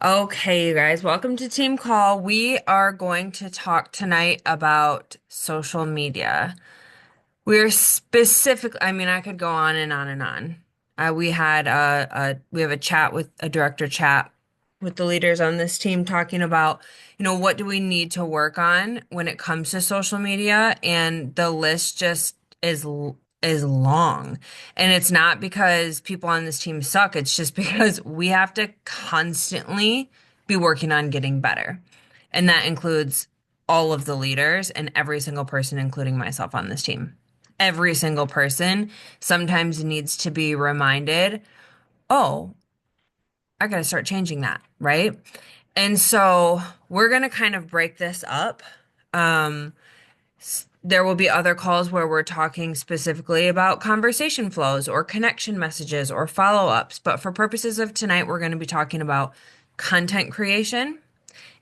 Okay, you guys, welcome to Team Call. We are going to talk tonight about social media. I could go on and on and on. We have a chat with a director chat with the leaders on this team talking about, what do we need to work on when it comes to social media, and the list just is long. And it's not because people on this team suck, it's just because we have to constantly be working on getting better. And that includes all of the leaders and every single person, including myself on this team. Every single person sometimes needs to be reminded, oh, I got to start changing that, right? And so we're going to kind of break this up. Um, there will be other calls where we're talking specifically about conversation flows or connection messages or follow-ups. But for purposes of tonight, we're going to be talking about content creation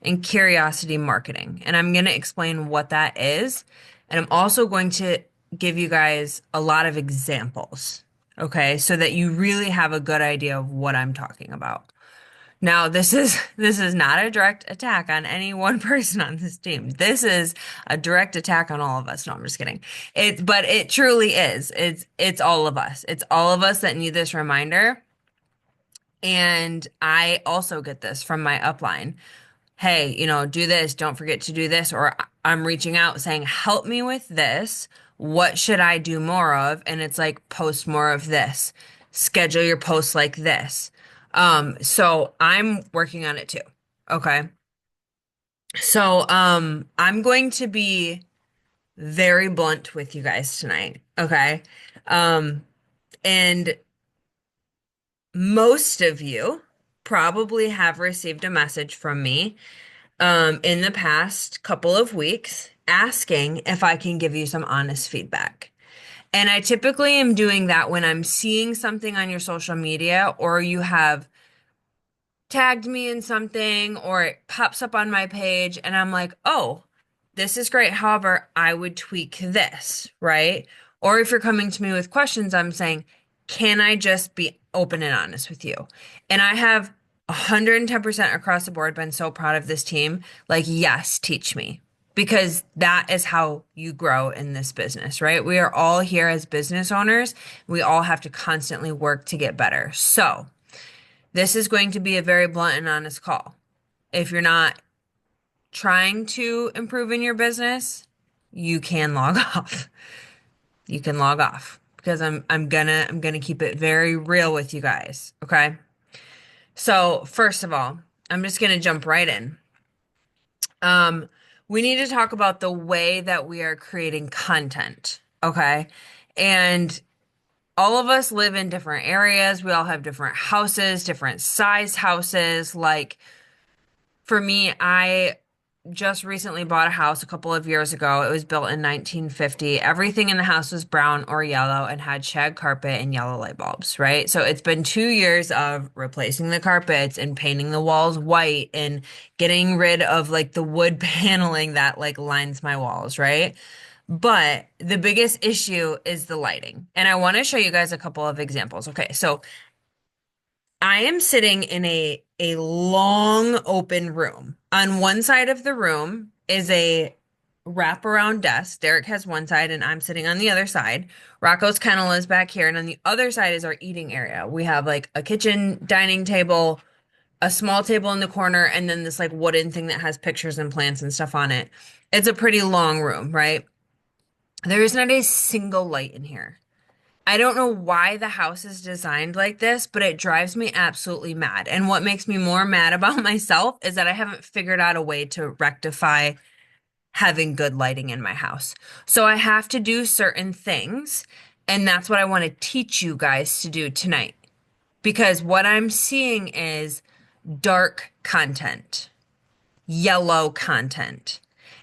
and curiosity marketing. And I'm going to explain what that is. And I'm also going to give you guys a lot of examples, okay, so that you really have a good idea of what I'm talking about. Now, this is not a direct attack on any one person on this team. This is a direct attack on all of us. No, I'm just kidding. But it truly is. It's all of us. It's all of us that need this reminder. And I also get this from my upline. Hey, do this, don't forget to do this. Or I'm reaching out saying, help me with this. What should I do more of? And it's like, post more of this, schedule your posts like this. So I'm working on it too. Okay. So, I'm going to be very blunt with you guys tonight. Okay. Um, and most of you probably have received a message from me in the past couple of weeks asking if I can give you some honest feedback. And I typically am doing that when I'm seeing something on your social media or you have tagged me in something or it pops up on my page and I'm like, oh, this is great. However, I would tweak this, right? Or if you're coming to me with questions, I'm saying, can I just be open and honest with you? And I have 110% across the board been so proud of this team. Like, yes, teach me. Because that is how you grow in this business, right? We are all here as business owners. We all have to constantly work to get better. So, this is going to be a very blunt and honest call. If you're not trying to improve in your business, you can log off. You can log off because I'm gonna keep it very real with you guys, okay? So, first of all, I'm just gonna jump right in. Um, we need to talk about the way that we are creating content, okay? And all of us live in different areas. We all have different houses, different size houses. Like, for me, I just recently bought a house a couple of years ago. It was built in 1950. Everything in the house was brown or yellow and had shag carpet and yellow light bulbs, right? So it's been 2 years of replacing the carpets and painting the walls white and getting rid of like the wood paneling that like lines my walls, right? But the biggest issue is the lighting. And I want to show you guys a couple of examples. Okay, so I am sitting in a long open room. On one side of the room is a wraparound desk. Derek has one side and I'm sitting on the other side. Rocco's kennel is back here, and on the other side is our eating area. We have like a kitchen dining table, a small table in the corner, and then this like wooden thing that has pictures and plants and stuff on it. It's a pretty long room, right? There is not a single light in here. I don't know why the house is designed like this, but it drives me absolutely mad. And what makes me more mad about myself is that I haven't figured out a way to rectify having good lighting in my house. So I have to do certain things, and that's what I want to teach you guys to do tonight. Because what I'm seeing is dark content, yellow content.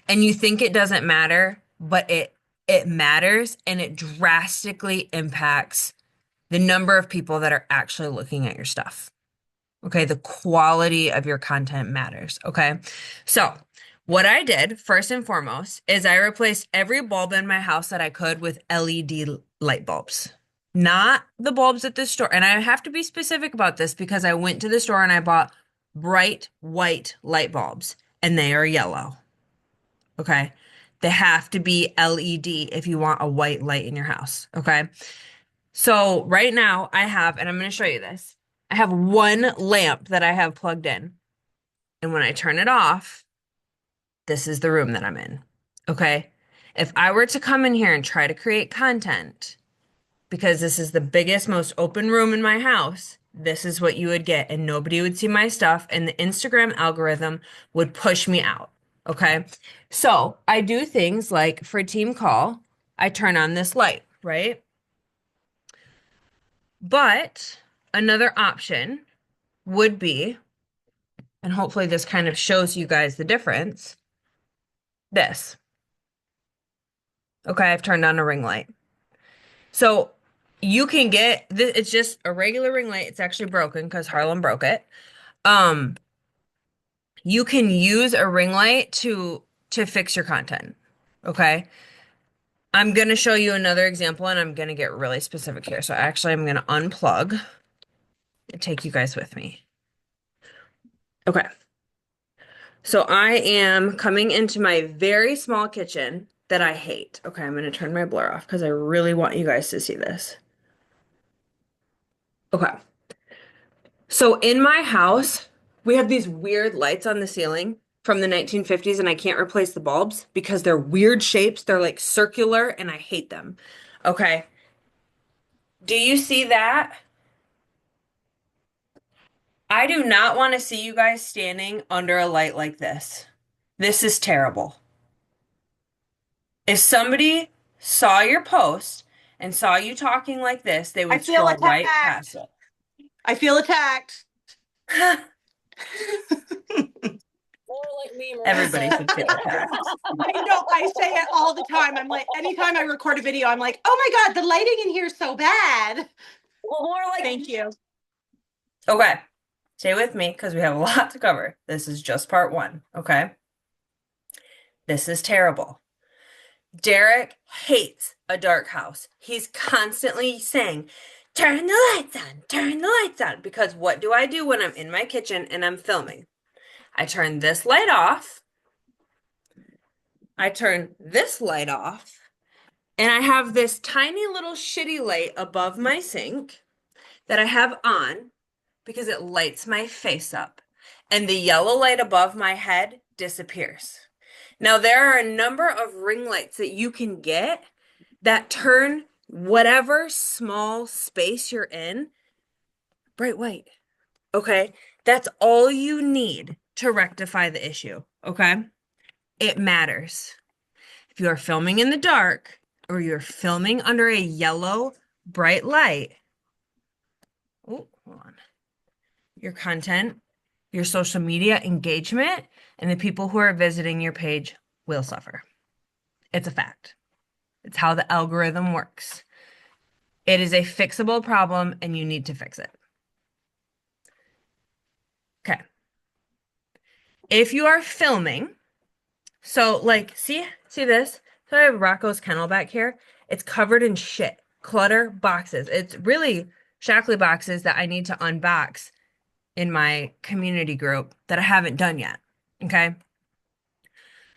And you think it doesn't matter, but it matters, and it drastically impacts the number of people that are actually looking at your stuff. Okay, the quality of your content matters. Okay, so what I did first and foremost is I replaced every bulb in my house that I could with LED light bulbs, not the bulbs at the store. And I have to be specific about this because I went to the store and I bought bright white light bulbs, and they are yellow. Okay. They have to be LED if you want a white light in your house. Okay. So right now I have, and I'm going to show you this. I have one lamp that I have plugged in. And when I turn it off, this is the room that I'm in. Okay. If I were to come in here and try to create content, because this is the biggest, most open room in my house, this is what you would get, and nobody would see my stuff, and the Instagram algorithm would push me out. Okay. So I do things like for team call, I turn on this light, right? But another option would be, and hopefully this kind of shows you guys the difference, this. Okay, I've turned on a ring light. So you can get this, it's just a regular ring light. It's actually broken because Harlem broke it. Um, you can use a ring light to fix your content. Okay. I'm gonna show you another example and I'm gonna get really specific here. So actually I'm gonna unplug and take you guys with me. Okay. So I am coming into my very small kitchen that I hate. Okay, I'm gonna turn my blur off because I really want you guys to see this. Okay. So in my house, we have these weird lights on the ceiling from the 1950s, and I can't replace the bulbs because they're weird shapes. They're like circular, and I hate them. Okay. Do you see that? I do not want to see you guys standing under a light like this. This is terrible. If somebody saw your post and saw you talking like this, they I would feel scroll right attacked. past it. I feel attacked. More like me, Everybody should feel Marissa. attacked. I know. I say it all the time. I'm like, anytime I record a video, I'm like, oh my God, the lighting in here is so bad. Well, more like Thank you. Okay. Stay with me because we have a lot to cover. This is just part one, okay? This is terrible. Derek hates a dark house. He's constantly saying, turn the lights on, turn the lights on. Because what do I do when I'm in my kitchen and I'm filming? I turn this light off. I turn this light off. And I have this tiny little shitty light above my sink that I have on because it lights my face up. And the yellow light above my head disappears. Now, there are a number of ring lights that you can get that turn whatever small space you're in bright white. Okay? That's all you need to rectify the issue. Okay? It matters. If you are filming in the dark or you're filming under a yellow bright light, oh, hold on. Your content, your social media engagement, and the people who are visiting your page will suffer. It's a fact. It's how the algorithm works. It is a fixable problem and you need to fix it. Okay. If you are filming, so like, see this? So I have Rocco's kennel back here. It's covered in shit, clutter, boxes. It's really Shackley boxes that I need to unbox in my community group that I haven't done yet. Okay.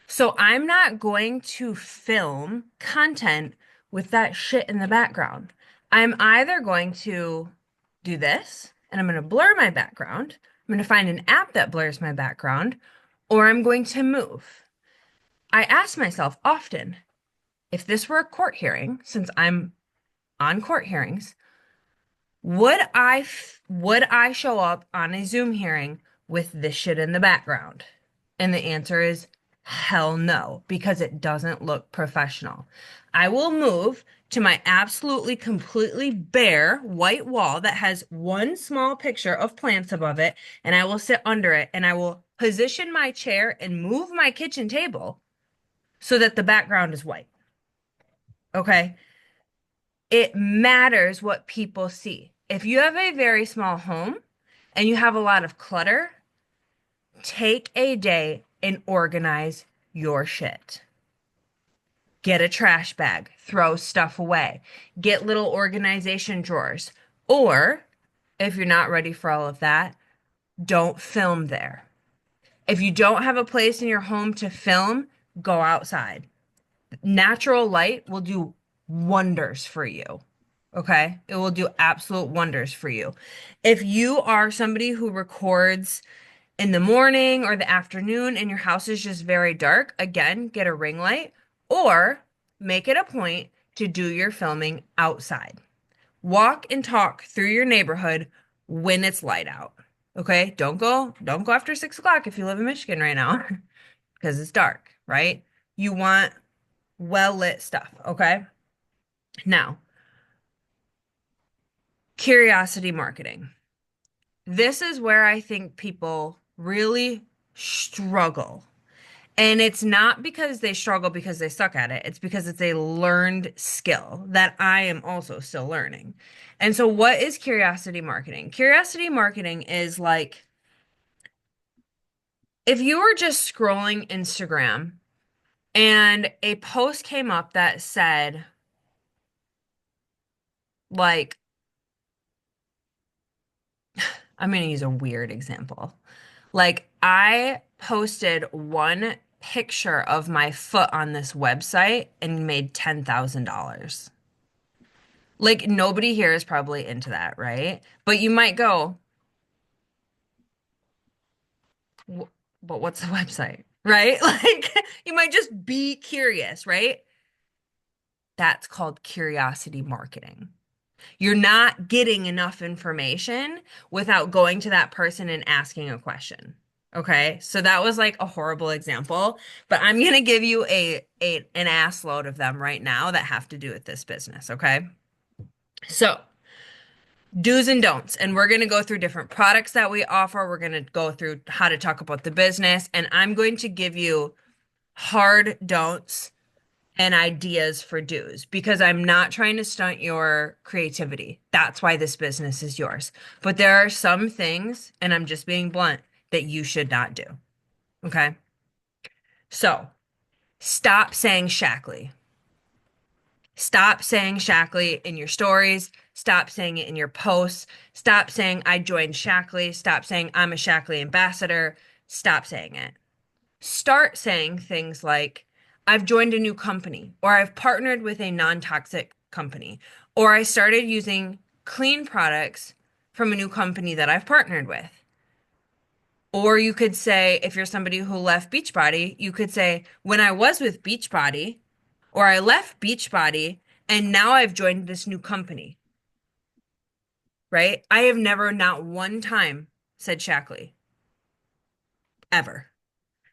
So I'm not going to film content with that shit in the background. I'm either going to do this and I'm going to blur my background. I'm going to find an app that blurs my background, or I'm going to move. I ask myself often, if this were a court hearing, since I'm on court hearings, would I show up on a Zoom hearing with this shit in the background? And the answer is hell no, because it doesn't look professional. I will move to my absolutely completely bare white wall that has one small picture of plants above it, and I will sit under it and I will position my chair and move my kitchen table so that the background is white. Okay? It matters what people see. If you have a very small home and you have a lot of clutter, take a day and organize your shit. Get a trash bag, throw stuff away, get little organization drawers. Or if you're not ready for all of that, don't film there. If you don't have a place in your home to film, go outside. Natural light will do wonders for you. Okay? It will do absolute wonders for you. If you are somebody who records in the morning or the afternoon and your house is just very dark, again, get a ring light or make it a point to do your filming outside. Walk and talk through your neighborhood when it's light out. Okay? Don't go after 6 o'clock if you live in Michigan right now because it's dark, right? You want well lit stuff, okay? Now, curiosity marketing. This is where I think people really struggle. And it's not because they struggle because they suck at it. It's because it's a learned skill that I am also still learning. And so, what is curiosity marketing? Curiosity marketing is like if you were just scrolling Instagram and a post came up that said, like, I'm going to use a weird example. Like, I posted one picture of my foot on this website and made $10,000. Like, nobody here is probably into that, right? But you might go, "Wh- but what's the website?" Right? Like, you might just be curious, right? That's called curiosity marketing. You're not getting enough information without going to that person and asking a question. Okay? So that was like a horrible example, but I'm going to give you an ass load of them right now that have to do with this business, okay? So, do's and don'ts, and we're going to go through different products that we offer. We're going to go through how to talk about the business, and I'm going to give you hard don'ts and ideas for do's because I'm not trying to stunt your creativity. That's why this business is yours. But there are some things, and I'm just being blunt, that you should not do. Okay? So stop saying Shackley. Stop saying Shackley in your stories. Stop saying it in your posts. Stop saying I joined Shackley. Stop saying I'm a Shackley ambassador. Stop saying it. Start saying things like, I've joined a new company, or I've partnered with a non-toxic company, or I started using clean products from a new company that I've partnered with. Or you could say, if you're somebody who left Beachbody, you could say, when I was with Beachbody, or I left Beachbody, and now I've joined this new company, right? I have never, not one time, said Shackley, ever.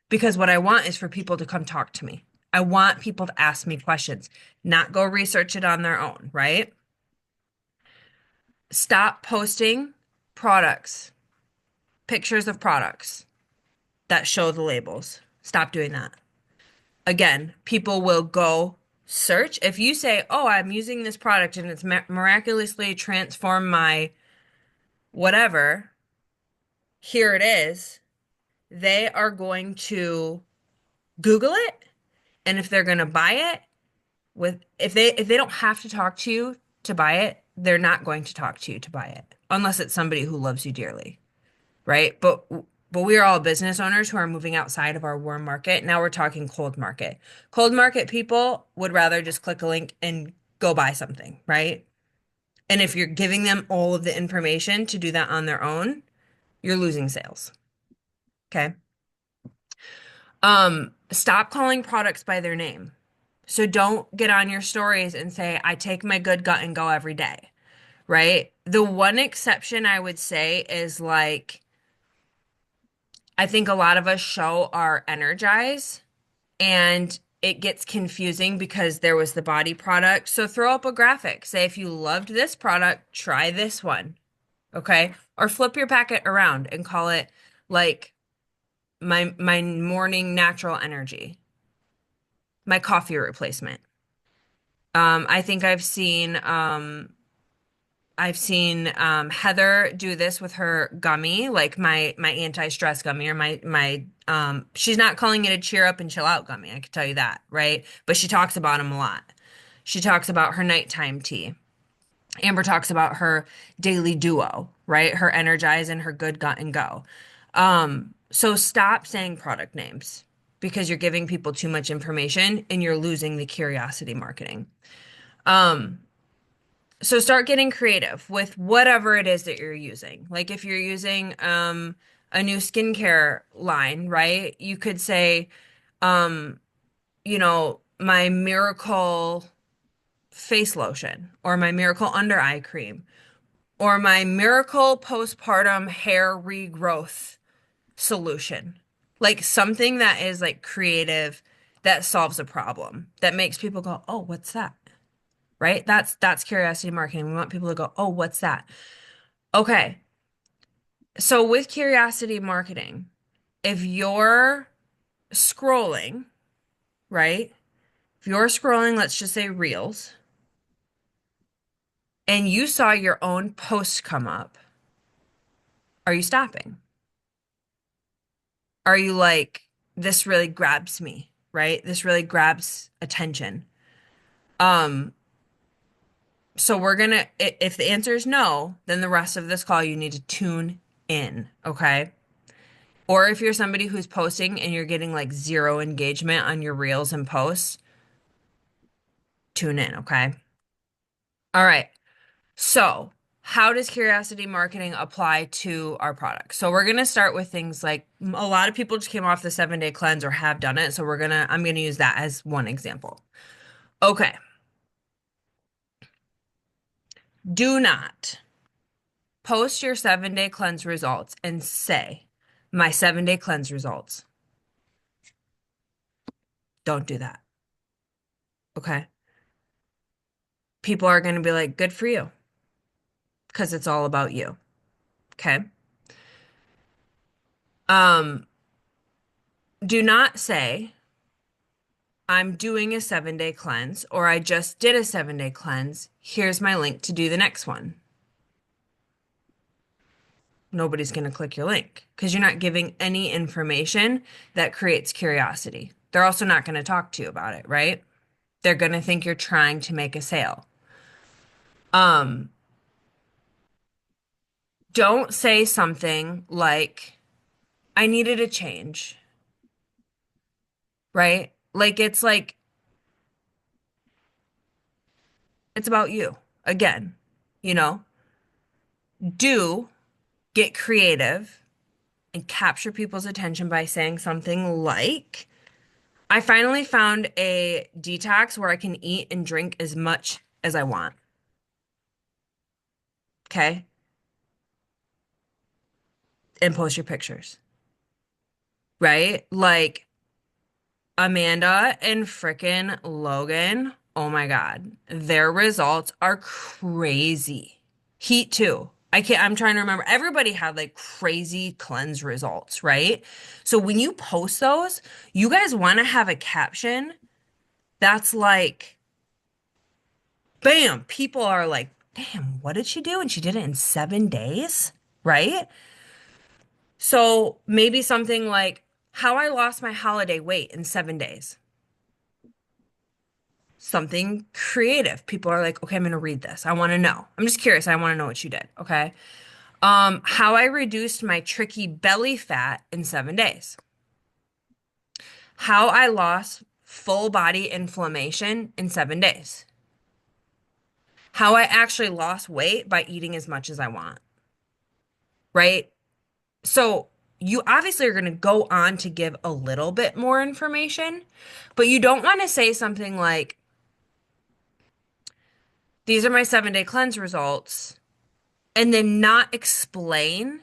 Because what I want is for people to come talk to me. I want people to ask me questions, not go research it on their own, right? Stop posting products, pictures of products that show the labels. Stop doing that. Again, people will go search. If you say, oh, I'm using this product and it's miraculously transformed my whatever, here it is, they are going to Google it. And if they're going to buy it, with if they don't have to talk to you to buy it, they're not going to talk to you to buy it unless it's somebody who loves you dearly, right? But we are all business owners who are moving outside of our warm market. Now we're talking cold market. Cold market people would rather just click a link and go buy something, right? And if you're giving them all of the information to do that on their own, you're losing sales. Okay? Stop calling products by their name. So don't get on your stories and say, I take my good gut and go every day, right? The one exception I would say is like, I think a lot of us show our energize and it gets confusing because there was the body product. So throw up a graphic. Say, if you loved this product, try this one. Okay. Or flip your packet around and call it like my morning natural energy, my coffee replacement. I think I've seen Heather do this with her gummy, like my anti-stress gummy or my she's not calling it a cheer up and chill out gummy, I can tell you that, right? But she talks about them a lot. She talks about her nighttime tea. Amber talks about her daily duo. right? Her energize and her good gut and go. So stop saying product names because you're giving people too much information and you're losing the curiosity marketing. Um, so start getting creative with whatever it is that you're using. Like if you're using a new skincare line, right? You could say, um, my miracle face lotion or my miracle under eye cream or my miracle postpartum hair regrowth solution. Like something that is like creative that solves a problem that makes people go, "Oh, what's that?" Right? That's curiosity marketing. We want people to go, "Oh, what's that?" Okay. So with curiosity marketing, if you're scrolling, right? If you're scrolling, let's just say Reels, and you saw your own post come up, are you stopping? Are you like, this really grabs me, right? This really grabs attention. Um, so if the answer is no, then the rest of this call you need to tune in, okay? Or if you're somebody who's posting and you're getting like zero engagement on your reels and posts, tune in, okay? All right. So, how does curiosity marketing apply to our products? So, we're going to start with things like a lot of people just came off the 7-day cleanse or have done it. So, I'm going to use that as one example. Okay. Do not post your 7-day cleanse results and say, my 7-day cleanse results. Don't do that. Okay. People are going to be like, good for you, because it's all about you. Okay. Um, do not say, I'm doing a 7-day cleanse, or I just did a 7-day cleanse. Here's my link to do the next one. Nobody's going to click your link because you're not giving any information that creates curiosity. They're also not going to talk to you about it, right? They're going to think you're trying to make a sale. Um, don't say something like, I needed a change, right? Like, it's about you. Again, you know, do get creative and capture people's attention by saying something like, I finally found a detox where I can eat and drink as much as I want. Okay. And post your pictures, right? Like Amanda and frickin' Logan. Oh my God. Their results are crazy. Heat too. I'm trying to remember. Everybody had like crazy cleanse results, right? So when you post those, you guys want to have a caption that's like, bam, people are like, damn, what did she do? And she did it in 7 days, right? So maybe something like, how I lost my holiday weight in 7 days. Something creative. People are like, okay, I'm gonna read this. I want to know. I'm just curious. I want to know what you did. Okay. How I reduced my tricky belly fat in 7 days. How I lost full body inflammation in 7 days. How I actually lost weight by eating as much as I want. Right? So you obviously are going to go on to give a little bit more information, but you don't want to say something like, these are my 7-day cleanse results, and then not explain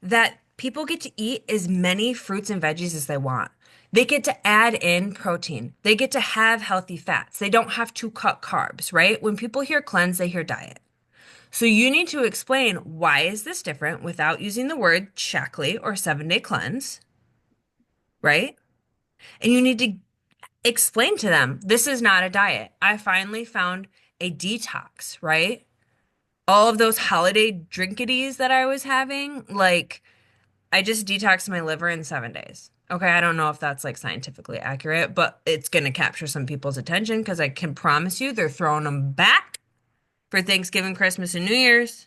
that people get to eat as many fruits and veggies as they want. They get to add in protein. They get to have healthy fats. They don't have to cut carbs, right? When people hear cleanse, they hear diet. So you need to explain, why is this different without using the word Shaklee or 7-day cleanse, right? And you need to explain to them, this is not a diet. I finally found a detox, right? All of those holiday drinkities that I was having, like I just detoxed my liver in 7 days. Okay, I don't know if that's like scientifically accurate, but it's going to capture some people's attention because I can promise you they're throwing them back for Thanksgiving, Christmas, and New Year's.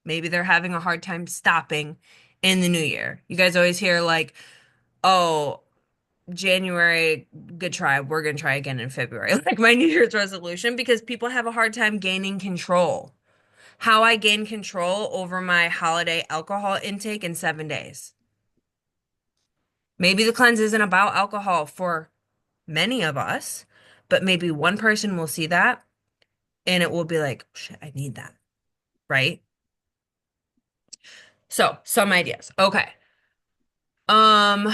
Maybe they're having a hard time stopping in the new year. You guys always hear like, oh, January, good try. We're going to try again in February. Like my New Year's resolution, because people have a hard time gaining control. How I gain control over my holiday alcohol intake in 7 days. Maybe the cleanse isn't about alcohol for many of us, but maybe one person will see that and it will be like, shit, I need that. Right? So, some ideas. Okay. Um,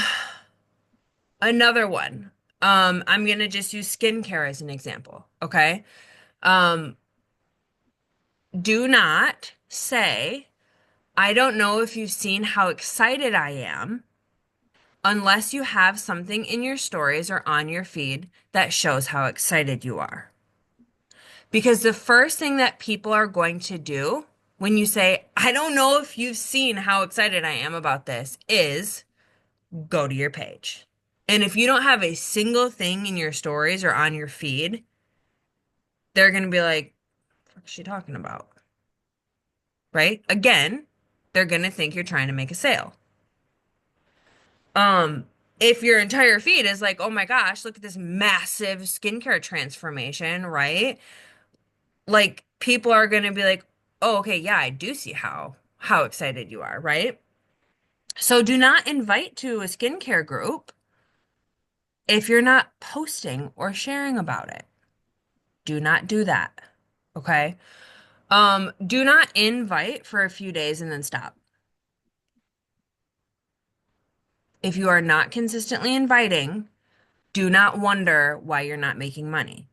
another one. I'm gonna just use skincare as an example. Okay. Um, do not say, I don't know if you've seen how excited I am, unless you have something in your stories or on your feed that shows how excited you are. Because the first thing that people are going to do when you say, I don't know if you've seen how excited I am about this, is go to your page. And if you don't have a single thing in your stories or on your feed, they're going to be like, what's she talking about? Right? Again, they're going to think you're trying to make a sale. Um, if your entire feed is like, oh my gosh, look at this massive skincare transformation, right? Like people are going to be like, oh, okay, yeah, I do see how excited you are, right? So do not invite to a skincare group if you're not posting or sharing about it. Do not do that. Okay? Do not invite for a few days and then stop. If you are not consistently inviting, do not wonder why you're not making money.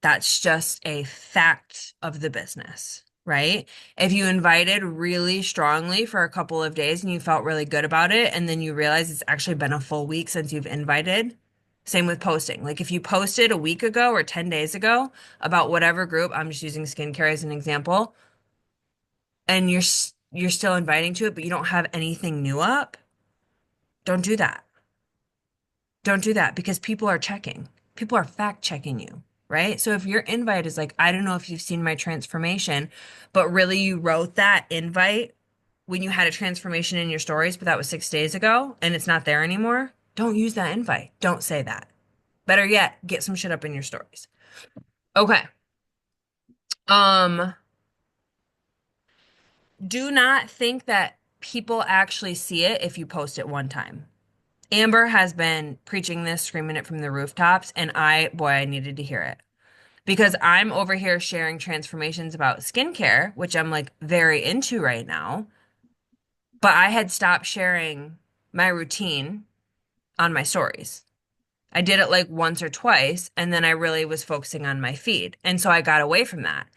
That's just a fact of the business, right? If you invited really strongly for a couple of days and you felt really good about it, and then you realize it's actually been a full week since you've invited, same with posting. Like if you posted a week ago or 10 days ago about whatever group, I'm just using skincare as an example, and you're still inviting to it, but you don't have anything new up, don't do that. Don't do that because people are checking. People are fact checking you, right? So if your invite is like, I don't know if you've seen my transformation, but really you wrote that invite when you had a transformation in your stories, but that was 6 days ago and it's not there anymore, don't use that invite. Don't say that. Better yet, get some shit up in your stories. Okay. Um, do not think that people actually see it if you post it one time. Amber has been preaching this, screaming it from the rooftops, and I needed to hear it. Because I'm over here sharing transformations about skincare, which I'm like very into right now. But I had stopped sharing my routine on my stories. I did it like once or twice, and then I really was focusing on my feed. And so I got away from that.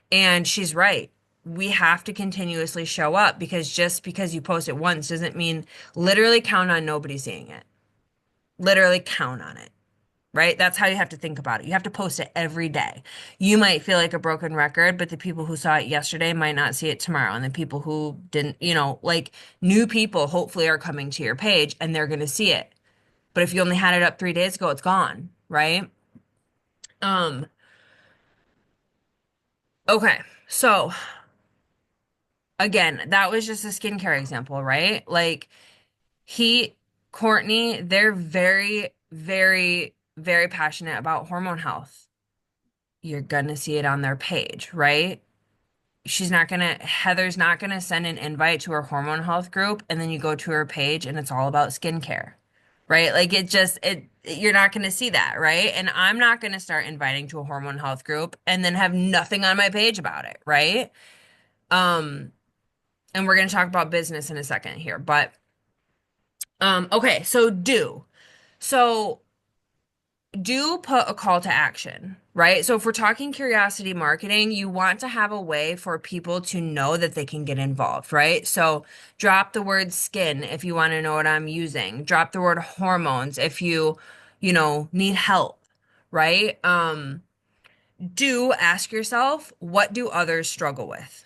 And she's right. We have to continuously show up because just because you post it once doesn't mean literally count on nobody seeing it. Literally count on it. Right? That's how you have to think about it. You have to post it every day. You might feel like a broken record, but the people who saw it yesterday might not see it tomorrow. And the people who didn't, like new people hopefully are coming to your page and they're going to see it. But if you only had it up 3 days ago, it's gone, right? Um, okay. So again, that was just a skincare example, right? Like he, Courtney, they're very, very, very passionate about hormone health. You're gonna see it on their page, right? Heather's not gonna send an invite to her hormone health group and then you go to her page and it's all about skincare, right? Like you're not gonna see that, right? And I'm not gonna start inviting to a hormone health group and then have nothing on my page about it, right? Um, and we're gonna talk about business in a second here, but okay, so do put a call to action, right? So if we're talking curiosity marketing, you want to have a way for people to know that they can get involved, right? So drop the word skin if you want to know what I'm using. Drop the word hormones if need help, right? Do ask yourself, what do others struggle with?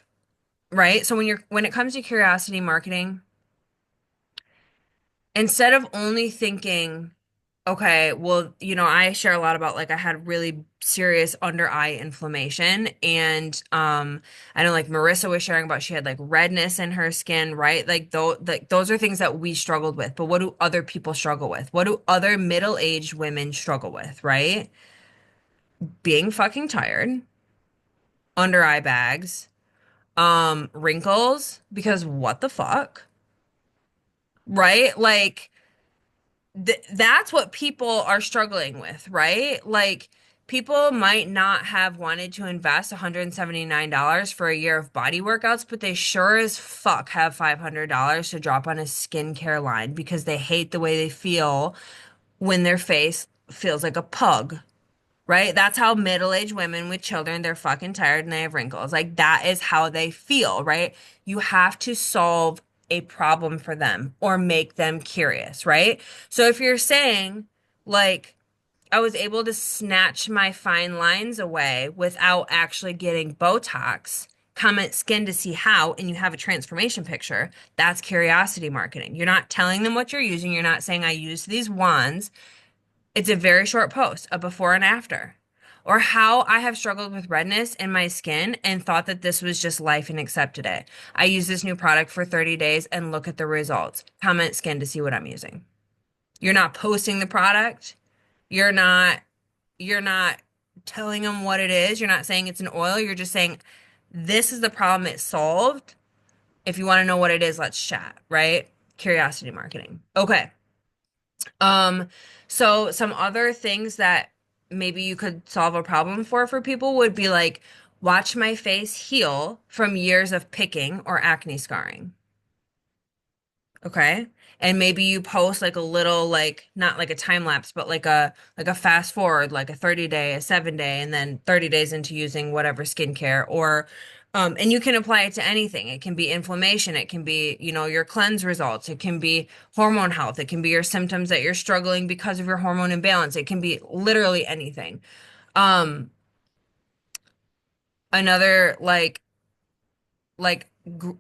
Right? So when it comes to curiosity marketing, instead of only thinking Okay, well, I share a lot about like I had really serious under eye inflammation and I know like Marissa was sharing about she had like redness in her skin, right? Those are things that we struggled with. But what do other people struggle with? What do other middle-aged women struggle with, right? Being fucking tired, under eye bags, wrinkles, because what the fuck? Right? Like that's what people are struggling with, right? Like people might not have wanted to invest $179 for a year of body workouts, but they sure as fuck have $500 to drop on a skincare line because they hate the way they feel when their face feels like a pug, right? That's how middle-aged women with children, they're fucking tired and they have wrinkles. Like that is how they feel, right? You have to solve a problem for them or make them curious, right? So if you're saying like I was able to snatch my fine lines away without actually getting Botox, comment skin to see how, and you have a transformation picture, that's curiosity marketing. You're not telling them what you're using. You're not saying I use these wands. It's a very short post, a before and after. Or how I have struggled with redness in my skin and thought that this was just life and accepted it. I use this new product for 30 days and look at the results. Comment skin to see what I'm using. You're not posting the product. You're not you're not telling them what it is. You're not saying it's an oil. You're just saying this is the problem it solved. If you want to know what it is, let's chat, right? Curiosity marketing. Okay. Um, so some other things that maybe you could solve a problem for people would be like watch my face heal from years of picking or acne scarring. Okay. And maybe you post like a little like not like a time lapse, but like a fast forward, like a 30 day, a 7 day, and then 30 days into using whatever skincare or and you can apply it to anything. It can be inflammation, it can be, your cleanse results, it can be hormone health, it can be your symptoms that you're struggling because of your hormone imbalance. It can be literally anything. Um, another like gr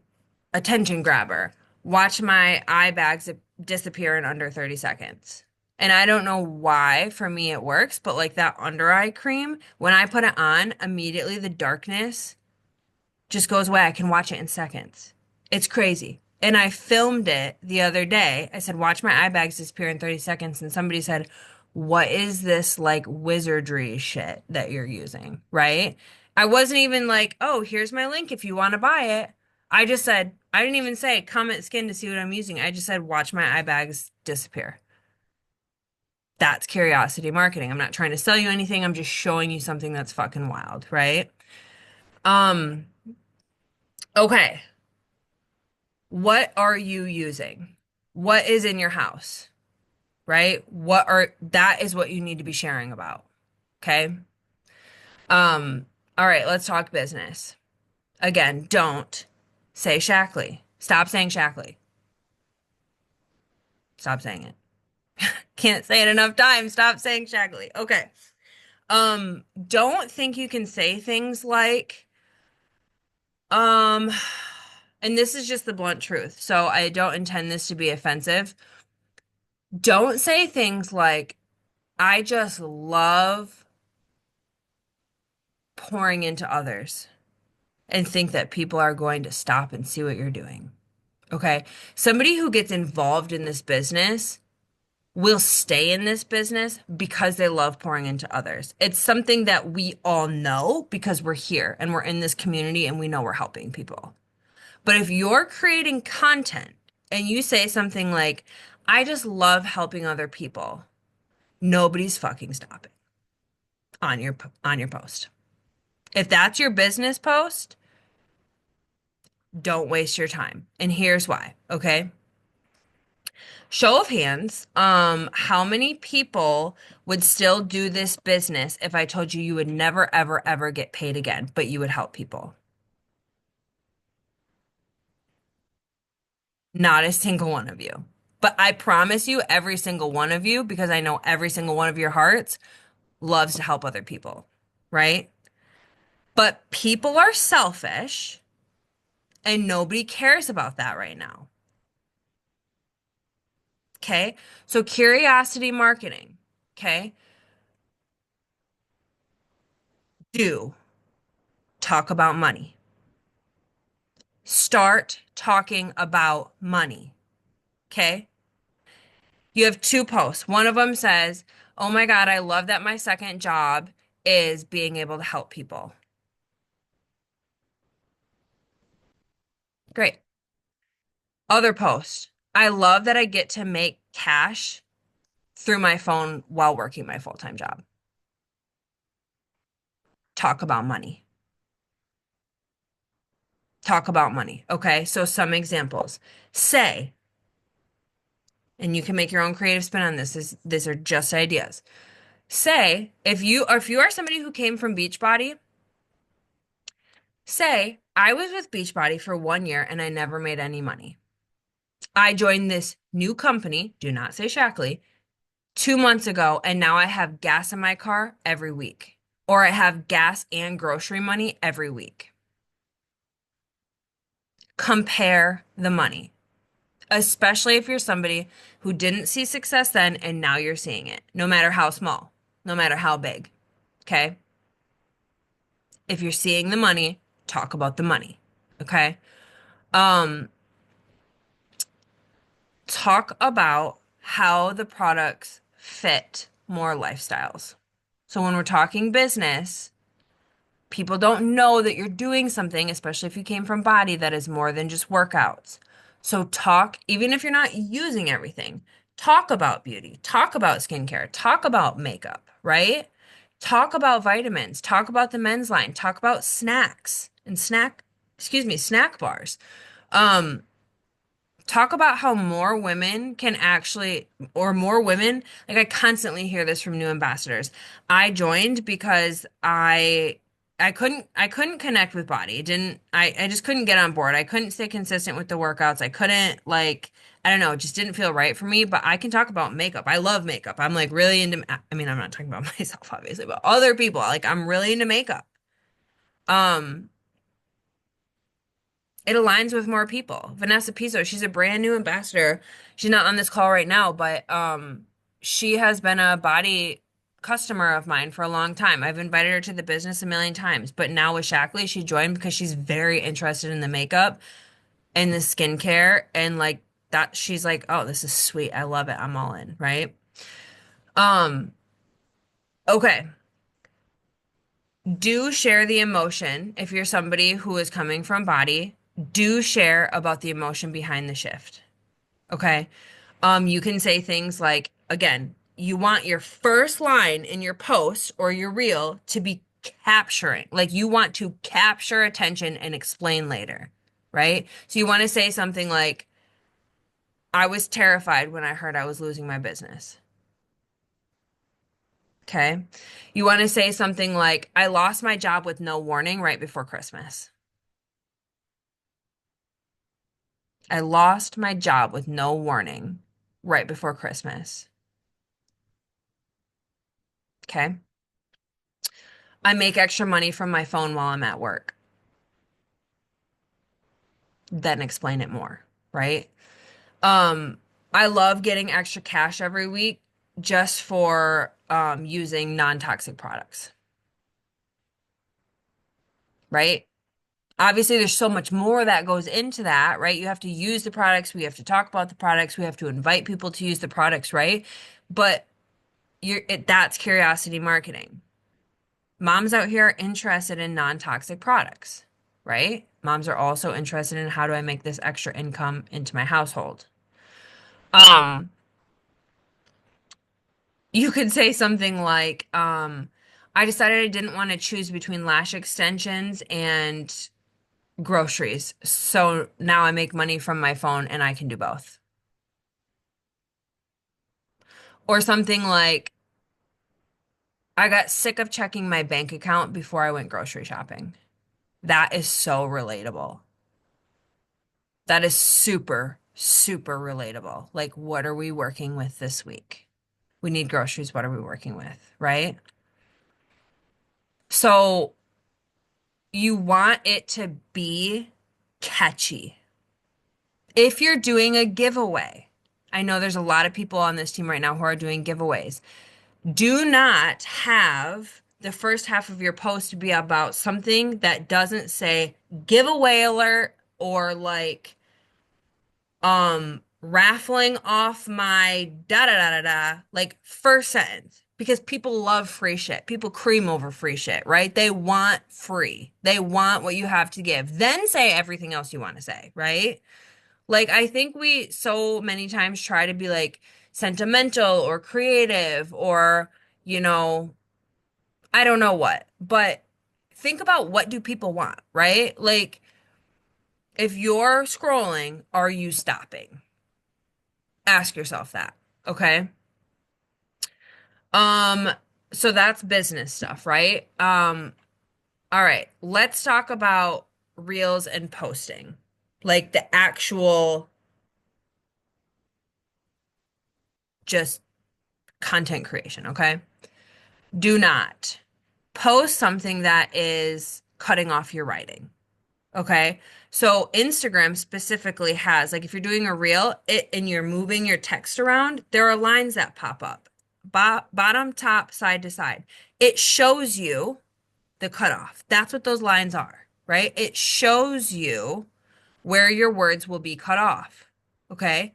attention grabber. Watch my eye bags disappear in under 30 seconds. And I don't know why for me it works, but like that under eye cream, when I put it on, immediately the darkness just goes away. I can watch it in seconds. It's crazy. And I filmed it the other day. I said, watch my eye bags disappear in 30 seconds. And somebody said, what is this like wizardry shit that you're using? Right? I wasn't even like, oh, here's my link if you want to buy it. I just said, I didn't even say comment skin to see what I'm using. I just said, watch my eye bags disappear. That's curiosity marketing. I'm not trying to sell you anything. I'm just showing you something that's fucking wild, right? Um, okay. What are you using? What is in your house, right? That is what you need to be sharing about. Okay. Um, all right, let's talk business. Again, don't say Shackley. Stop saying Shackley. Stop saying it. Can't say it enough times. Stop saying Shackley. Okay. Don't think you can say things like, um, and this is just the blunt truth, so I don't intend this to be offensive. Don't say things like, I just love pouring into others and think that people are going to stop and see what you're doing. Okay. Somebody who gets involved in this business will stay in this business because they love pouring into others. It's something that we all know because we're here and we're in this community and we know we're helping people. But if you're creating content and you say something like, I just love helping other people, nobody's fucking stopping on your post. If that's your business post, don't waste your time. And here's why, okay? Show of hands, how many people would still do this business if I told you you would never, ever, ever get paid again, but you would help people? Not a single one of you. But I promise you, every single one of you, because I know every single one of your hearts loves to help other people, right? But people are selfish and nobody cares about that right now. Okay. So curiosity marketing. Okay. Do talk about money. Start talking about money. Okay. You have two posts. One of them says, "Oh my God, I love that my second job is being able to help people." Great. Other post. "I love that I get to make cash through my phone while working my full-time job." Talk about money. Talk about money. Okay. So some examples. Say, and you can make your own creative spin on this. These are just ideas. Say, if you are somebody who came from Beachbody, say, "I was with Beachbody for 1 year and I never made any money. I joined this new company, do not say Shackley, 2 months ago, and now I have gas in my car every week. Or I have gas and grocery money every week." Compare the money, especially if you're somebody who didn't see success then and now you're seeing it, no matter how small, no matter how big. Okay? If you're seeing the money, talk about the money. Okay? Um, Talk about how the products fit more lifestyles. So when we're talking business, people don't know that you're doing something, especially if you came from body, that is more than just workouts. So talk, even if you're not using everything, talk about beauty, talk about skincare, talk about makeup, right? Talk about vitamins, talk about the men's line, talk about snacks and snack bars. Um, Talk about how more women can actually, or more women, like I constantly hear this from new ambassadors. I joined because I couldn't connect with body. It didn't I just couldn't get on board. I couldn't stay consistent with the workouts. I couldn't like I don't know, it just didn't feel right for me, but I can talk about makeup. I love makeup. I'm like really into I mean, I'm not talking about myself obviously, but other people. Like I'm really into makeup. Um it aligns with more people. Vanessa Pizzo, she's a brand new ambassador. She's not on this call right now, but she has been a body customer of mine for a long time. I've invited her to the business a million times, but now with Shackley, she joined because she's very interested in the makeup and the skincare and like that she's like, "Oh, this is sweet. I love it. I'm all in," right? Um, okay. Do share the emotion if you're somebody who is coming from body. Do share about the emotion behind the shift. Okay. You can say things like, again, you want your first line in your post or your reel to be capturing, like you want to capture attention and explain later, right? So you want to say something like, "I was terrified when I heard I was losing my business." Okay. You want to say something like, "I lost my job with no warning right before Christmas." I lost my job with no warning right before Christmas. Okay. I make extra money from my phone while I'm at work. Then explain it more, right? Um, I love getting extra cash every week just for using non-toxic products, right? Obviously, there's so much more that goes into that, right? You have to use the products, we have to talk about the products, we have to invite people to use the products, right? But that's curiosity marketing. Moms out here are interested in non-toxic products, right? Moms are also interested in how do I make this extra income into my household. Um, you could say something like, I decided I didn't want to choose between lash extensions and groceries. So now I make money from my phone and I can do both. Or something like, I got sick of checking my bank account before I went grocery shopping. That is so relatable. That is super, super relatable. Like, what are we working with this week? We need groceries. What are we working with? Right? So you want it to be catchy. If you're doing a giveaway, I know there's a lot of people on this team right now who are doing giveaways. Do not have the first half of your post to be about something that doesn't say giveaway alert or like raffling off my da da da da da, like first sentence, because people love free shit. People cream over free shit, right? They want free. They want what you have to give. Then say everything else you want to say, right? Like I think we so many times try to be like sentimental or creative or, you know, I don't know what, but think about what do people want, right? Like if you're scrolling, are you stopping? Ask yourself that, okay? Um, so that's business stuff, right? All right, let's talk about reels and posting. Like the actual just content creation, okay? Do not post something that is cutting off your writing. Okay. So Instagram specifically has, like, if you're doing a reel and you're moving your text around, there are lines that pop up, bottom, top, side to side. It shows you the cutoff. That's what those lines are, right? It shows you where your words will be cut off. Okay.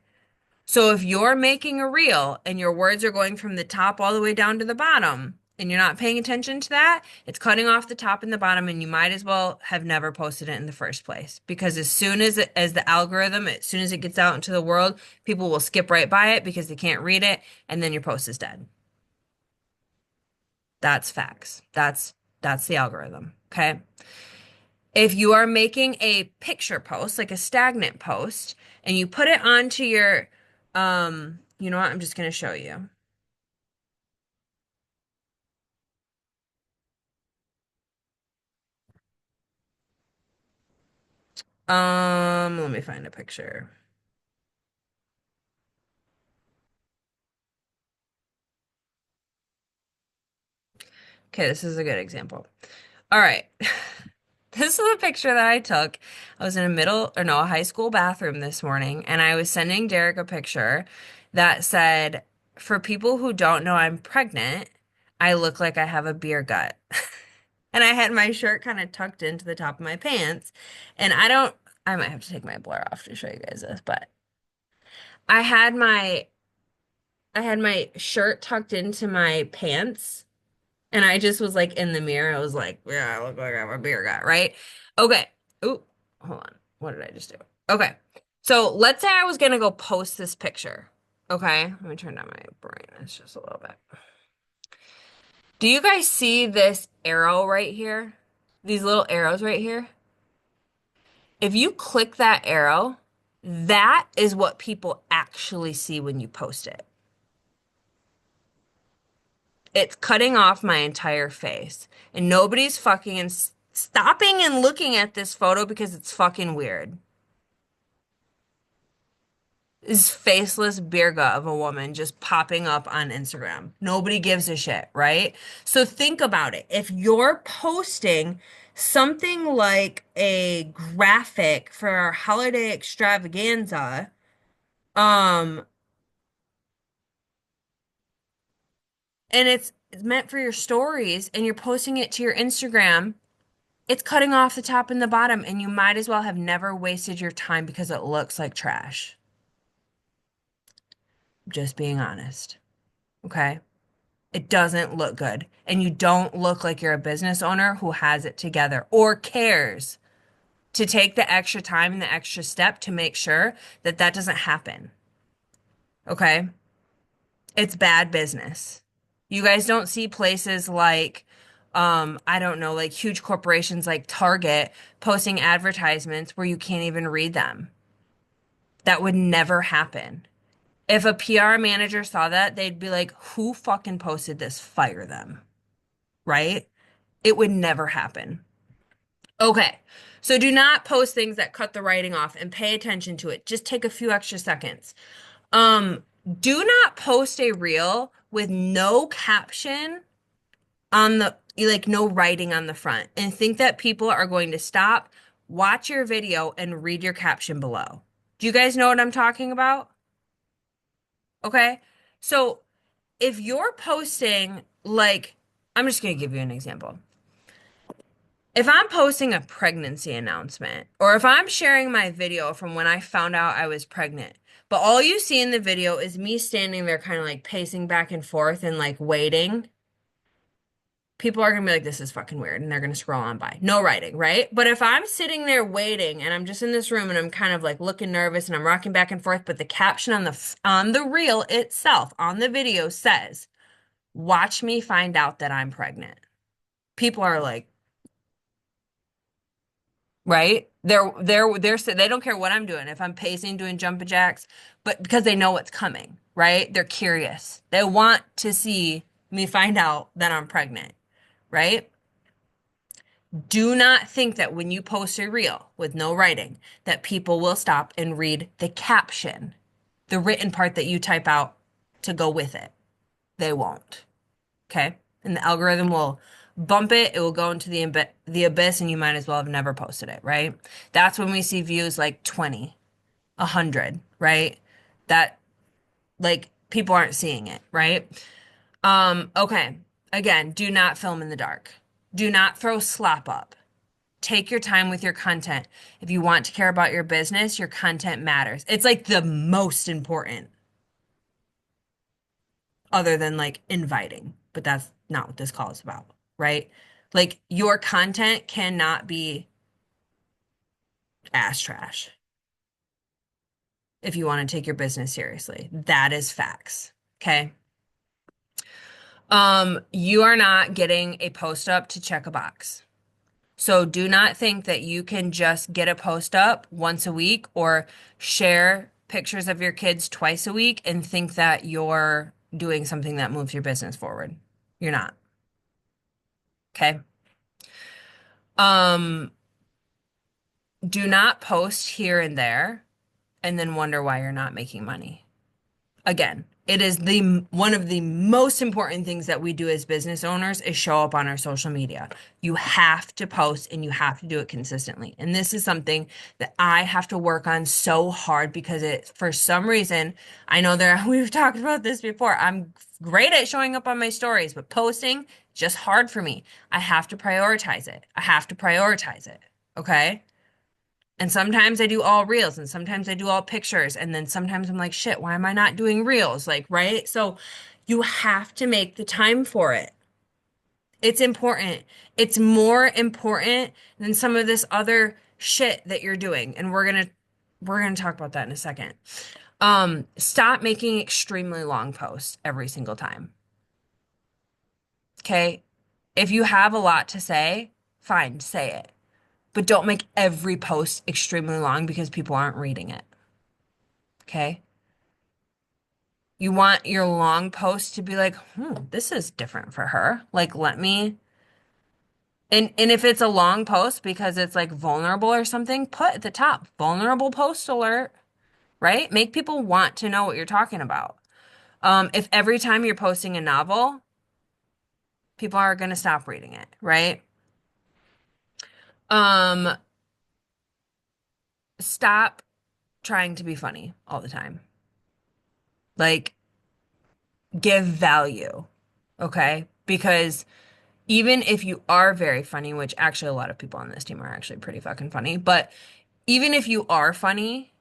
So if you're making a reel and your words are going from the top all the way down to the bottom and you're not paying attention to that, it's cutting off the top and the bottom and you might as well have never posted it in the first place because as soon as the algorithm, as soon as it gets out into the world, people will skip right by it because they can't read it and then your post is dead. That's facts. That's the algorithm, okay? If you are making a picture post, like a stagnant post, and you put it onto your, you know what? I'm just going to show you. Let me find a picture. Okay, this is a good example. All right. This is a picture that I took. I was in a high school bathroom this morning, and I was sending Derek a picture that said, for people who don't know I'm pregnant, I look like I have a beer gut. And I had my shirt kind of tucked into the top of my pants. And I might have to take my blur off to show you guys this, but I had my, I had my shirt tucked into my pants. And I just was like in the mirror. I was like, yeah, I look like I have a beer gut, right? Okay. Ooh, hold on. What did I just do? Okay. So let's say I was gonna go post this picture. Okay. Let me turn down my brightness just a little bit. Do you guys see this arrow right here? These little arrows right here? If you click that arrow, that is what people actually see when you post it. It's cutting off my entire face. And nobody's fucking stopping and looking at this photo because it's fucking weird. This faceless beer gut of a woman just popping up on Instagram. Nobody gives a shit, right? So think about it. If you're posting something like a graphic for our holiday extravaganza, um, and it's meant for your stories and you're posting it to your Instagram, it's cutting off the top and the bottom, and you might as well have never wasted your time because it looks like trash. Just being honest. Okay? It doesn't look good. And you don't look like you're a business owner who has it together or cares to take the extra time and the extra step to make sure that that doesn't happen. Okay? It's bad business. You guys don't see places like, I don't know, like huge corporations like Target posting advertisements where you can't even read them. That would never happen. If a PR manager saw that, they'd be like, who fucking posted this? Fire them. Right? It would never happen. Okay. So do not post things that cut the writing off and pay attention to it. Just take a few extra seconds. Um, do not post a reel with no caption on the, like no writing on the front and think that people are going to stop, watch your video and read your caption below. Do you guys know what I'm talking about? Okay? So if you're posting, like, I'm just going to give you an example. If I'm posting a pregnancy announcement, or if I'm sharing my video from when I found out I was pregnant, but all you see in the video is me standing there kind of like pacing back and forth and like waiting, people are gonna be like, this is fucking weird, and they're gonna scroll on by. No writing, right? But if I'm sitting there waiting and I'm just in this room and I'm kind of like looking nervous and I'm rocking back and forth, but the caption on the reel itself, on the video says, watch me find out that I'm pregnant. People are like, right? They don't care what I'm doing. If I'm pacing, doing jumping jacks, but because they know what's coming, right? They're curious. They want to see me find out that I'm pregnant, right? Do not think that when you post a reel with no writing, that people will stop and read the caption, the written part that you type out to go with it. They won't. Okay? And the algorithm will bump it, it will go into the abyss, and you might as well have never posted it, right? That's when we see views like 20, 100, right? That like people aren't seeing it, right? Okay. Again, do not film in the dark. Do not throw slop up. Take your time with your content. If you want to care about your business, your content matters. It's like the most important, other than like inviting, but that's not what this call is about, right? Like your content cannot be ass trash if you want to take your business seriously. That is facts. Okay. You are not getting a post up to check a box. So do not think that you can just get a post up once a week or share pictures of your kids twice a week and think that you're doing something that moves your business forward. You're not. Okay. Um, do not post here and there and then wonder why you're not making money. Again, it is the one of the most important things that we do as business owners is show up on our social media. You have to post and you have to do it consistently. And this is something that I have to work on so hard because it, for some reason, I know that we've talked about this before. I'm great at showing up on my stories, but posting just hard for me. I have to prioritize it. I have to prioritize it. Okay? And sometimes I do all reels and sometimes I do all pictures. And then sometimes I'm like, shit, why am I not doing reels? Like, right? So you have to make the time for it. It's important. It's more important than some of this other shit that you're doing. And we're gonna talk about that in a second. Stop making extremely long posts every single time. Okay? If you have a lot to say, fine, say it. But don't make every post extremely long because people aren't reading it. Okay. You want your long post to be like, this is different for her. Like, let me. And if it's a long post because it's like vulnerable or something, put at the top, vulnerable post alert, right? Make people want to know what you're talking about. If every time you're posting a novel, people are going to stop reading it, right? Um, Stop trying to be funny all the time. Like, give value, okay? Because even if you are very funny, which actually a lot of people on this team are actually pretty fucking funny, but even if you are funny,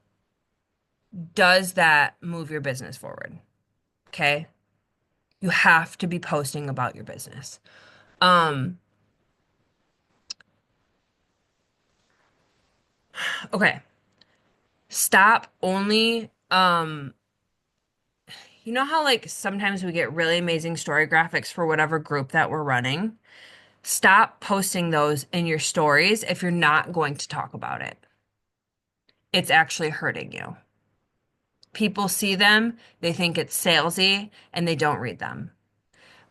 does that move your business forward? Okay? You have to be posting about your business. Um, okay. Stop only you know how like sometimes we get really amazing story graphics for whatever group that we're running? Stop posting those in your stories if you're not going to talk about it. It's actually hurting you. People see them, they think it's salesy, and they don't read them.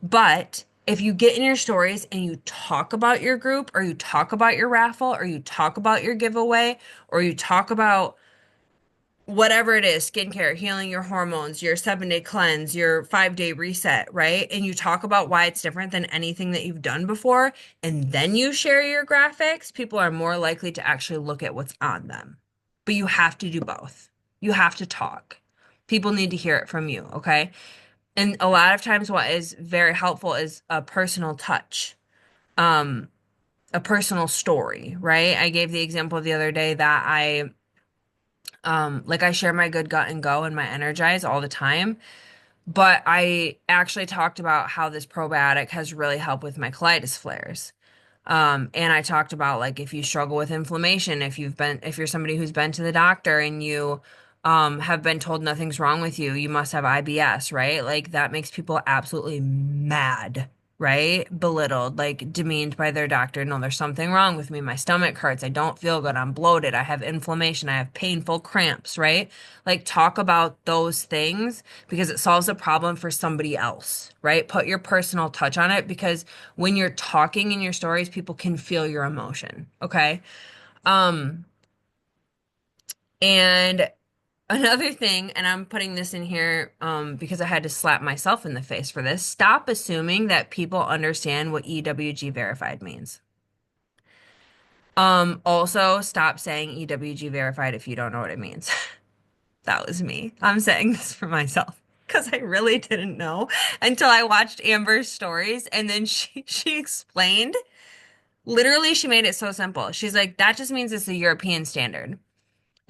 But if you get in your stories and you talk about your group, or you talk about your raffle, or you talk about your giveaway, or you talk about whatever it is, skincare, healing your hormones, your 7-day cleanse, your 5-day reset, right? And you talk about why it's different than anything that you've done before, and then you share your graphics, people are more likely to actually look at what's on them. But you have to do both. You have to talk. People need to hear it from you, okay? And a lot of times what is very helpful is a personal touch, um, a personal story, right? I gave the example the other day that like I share my good gut and go and my energize all the time. But I actually talked about how this probiotic has really helped with my colitis flares. And I talked about like if you struggle with inflammation, if you're somebody who's been to the doctor and you have been told nothing's wrong with you, you must have IBS, right? Like that makes people absolutely mad, right? Belittled, like demeaned by their doctor. No, there's something wrong with me. My stomach hurts. I don't feel good. I'm bloated. I have inflammation. I have painful cramps, right? Like talk about those things because it solves a problem for somebody else, right? Put your personal touch on it because when you're talking in your stories, people can feel your emotion, okay? Um, and another thing, and I'm putting this in here because I had to slap myself in the face for this. Stop assuming that people understand what EWG verified means. Also stop saying EWG verified if you don't know what it means. That was me. I'm saying this for myself because I really didn't know until I watched Amber's stories and then she explained. Literally, she made it so simple. She's like, that just means it's the European standard.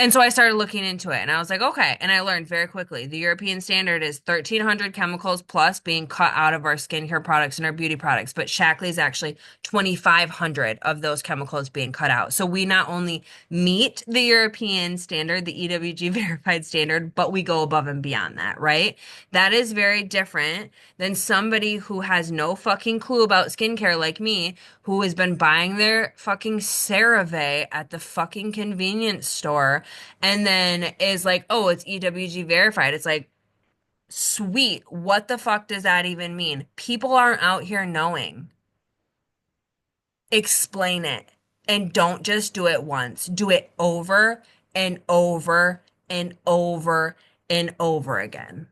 And so I started looking into it and I was like, okay. And I learned very quickly the European standard is 1,300 chemicals plus being cut out of our skincare products and our beauty products. But Shackley is actually 2,500 of those chemicals being cut out. So we not only meet the European standard, the EWG verified standard, but we go above and beyond that, right? That is very different than somebody who has no fucking clue about skincare like me, who has been buying their fucking CeraVe at the fucking convenience store and then is like, oh, it's EWG verified. It's like, sweet. What the fuck does that even mean? People aren't out here knowing. Explain it. And don't just do it once. Do it over and over and over and over again.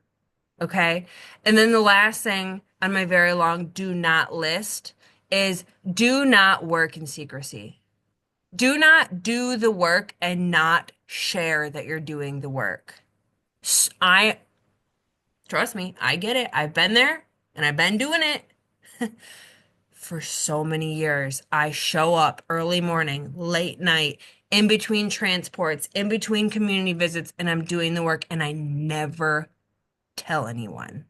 Okay. And then the last thing on my very long do not list is do not work in secrecy. Do not do the work and not share that you're doing the work. I trust me, I get it. I've been there and I've been doing it for so many years. I show up early morning, late night, in between transports, in between community visits, and I'm doing the work and I never tell anyone.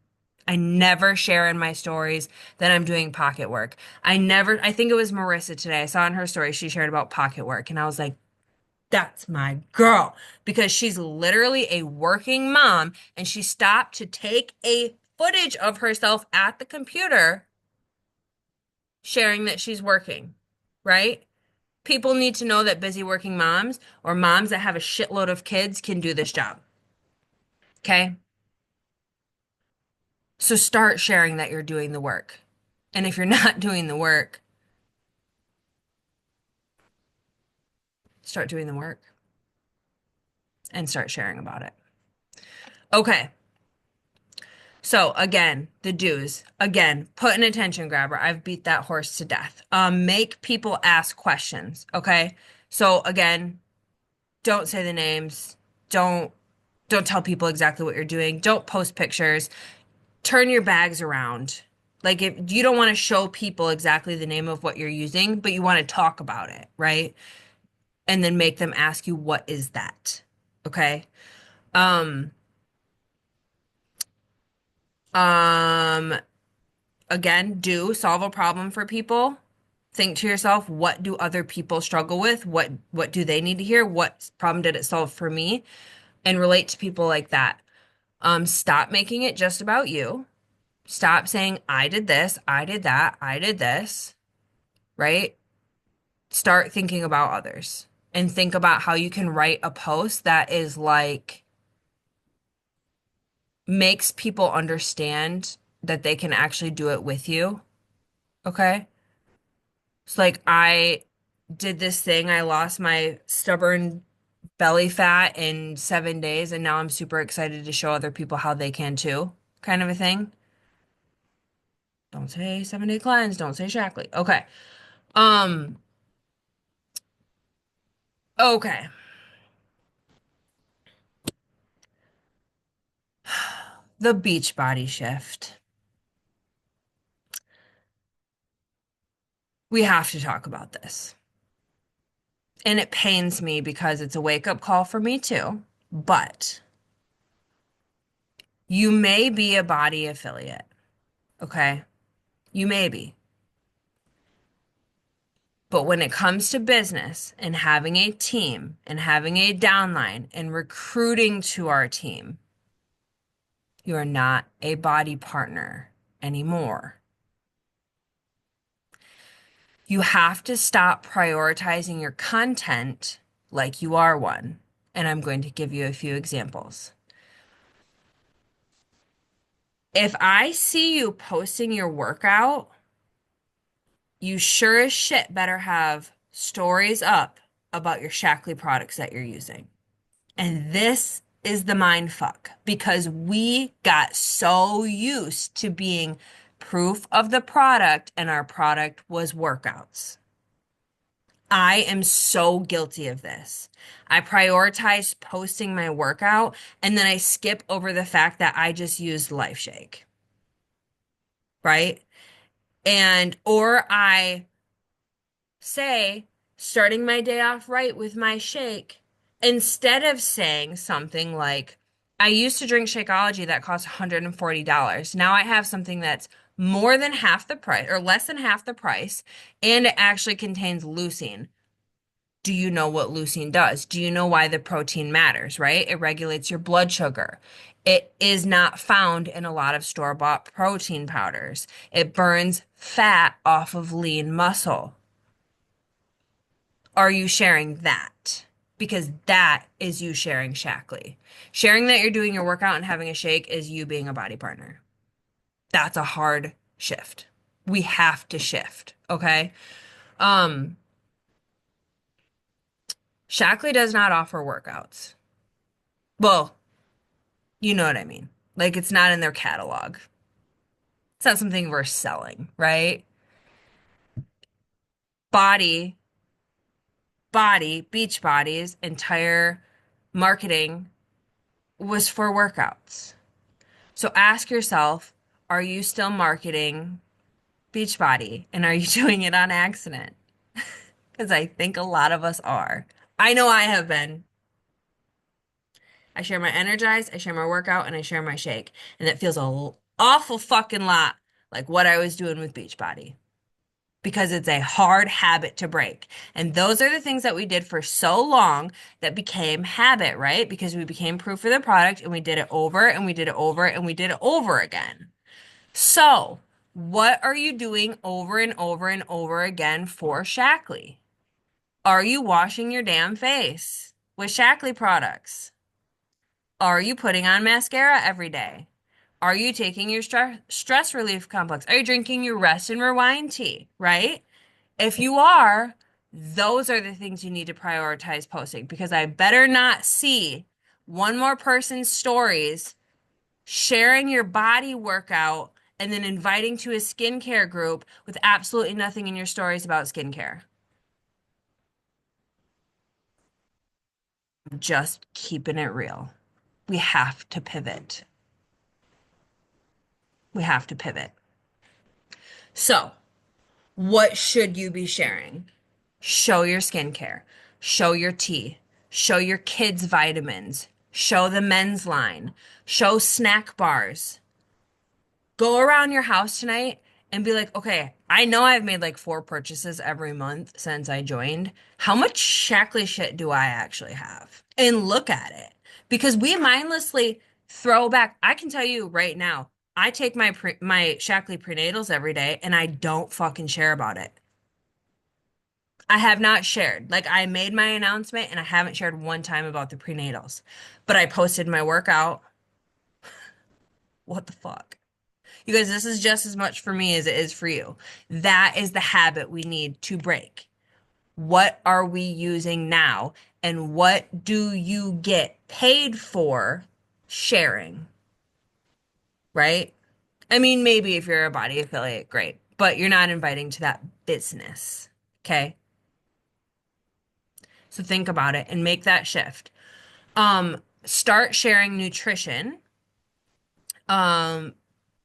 I never share in my stories that I'm doing pocket work. I think it was Marissa today. I saw in her story, she shared about pocket work, and I was like, that's my girl because she's literally a working mom and she stopped to take a footage of herself at the computer sharing that she's working, right? People need to know that busy working moms or moms that have a shitload of kids can do this job. Okay? So start sharing that you're doing the work. And if you're not doing the work, start doing the work and start sharing about it. Okay. So again, the do's. Again, put an attention grabber. I've beat that horse to death. Make people ask questions. Okay. So again, don't say the names. Don't don't tell people exactly what you're doing. Don't post pictures. Turn your bags around. Like if you don't want to show people exactly the name of what you're using, but you want to talk about it, right? And then make them ask you, what is that? Okay. Um, um, again, do solve a problem for people. Think to yourself, what do other people struggle with? What do they need to hear? What problem did it solve for me? And relate to people like that. Stop making it just about you. Stop saying, I did this, I did that, I did this, right? Start thinking about others and think about how you can write a post that is like makes people understand that they can actually do it with you. Okay? It's like I did this thing, I lost my stubborn belly fat in 7 days, and now I'm super excited to show other people how they can too, kind of a thing. Don't say 7 day cleanse, don't say Shackley. Okay. Um, okay. The beach body shift. We have to talk about this. And it pains me because it's a wake-up call for me too. But you may be a body affiliate, okay? You may be. But when it comes to business and having a team and having a downline and recruiting to our team, you are not a body partner anymore. You have to stop prioritizing your content like you are one. And I'm going to give you a few examples. If I see you posting your workout, you sure as shit better have stories up about your Shackley products that you're using. And this is the mind fuck because we got so used to being proof of the product and our product was workouts. I am so guilty of this. I prioritize posting my workout and then I skip over the fact that I just used Life Shake, right? Or I say, starting my day off right with my shake, instead of saying something like, I used to drink Shakeology that cost $140. Now I have something that's more than half the price or less than half the price, and it actually contains leucine. Do you know what leucine does? Do you know why the protein matters, right? It regulates your blood sugar. It is not found in a lot of store-bought protein powders. It burns fat off of lean muscle. Are you sharing that? Because that is you sharing Shackley. Sharing that you're doing your workout and having a shake is you being a body partner. That's a hard shift. We have to shift, okay? Um, Shackley does not offer workouts. Well, you know what I mean. Like it's not in their catalog. It's not something we're selling, right? Body, Beach Body's entire marketing was for workouts. So ask yourself, are you still marketing Beachbody? And are you doing it on accident? Because I think a lot of us are. I know I have been. I share my Energize, I share my workout, and I share my shake. And it feels awful fucking lot like what I was doing with Beachbody. Because it's a hard habit to break. And those are the things that we did for so long that became habit, right? Because we became proof of the product and we did it over and we did it over and we did it over again. So, what are you doing over and over and over again for Shackley? Are you washing your damn face with Shackley products? Are you putting on mascara every day? Are you taking your stress relief complex? Are you drinking your rest and rewind tea, right? If you are, those are the things you need to prioritize posting because I better not see one more person's stories sharing your body workout and then inviting to a skincare group with absolutely nothing in your stories about skincare. Just keeping it real. We have to pivot. We have to pivot. So, what should you be sharing? Show your skincare, show your tea, show your kids' vitamins, show the men's line, show snack bars. Go around your house tonight and be like, okay, I know I've made like 4 purchases every month since I joined. How much Shackley shit do I actually have? And look at it. Because we mindlessly throw back. I can tell you right now, I take my Shackley prenatals every day and I don't fucking share about it. I have not shared. Like I made my announcement and I haven't shared one time about the prenatals. But I posted my workout. What the fuck? You guys, this is just as much for me as it is for you. That is the habit we need to break. What are we using now? And what do you get paid for sharing? Right? I mean, maybe if you're a body affiliate, great. But you're not inviting to that business. Okay? So think about it and make that shift. Start sharing nutrition Um,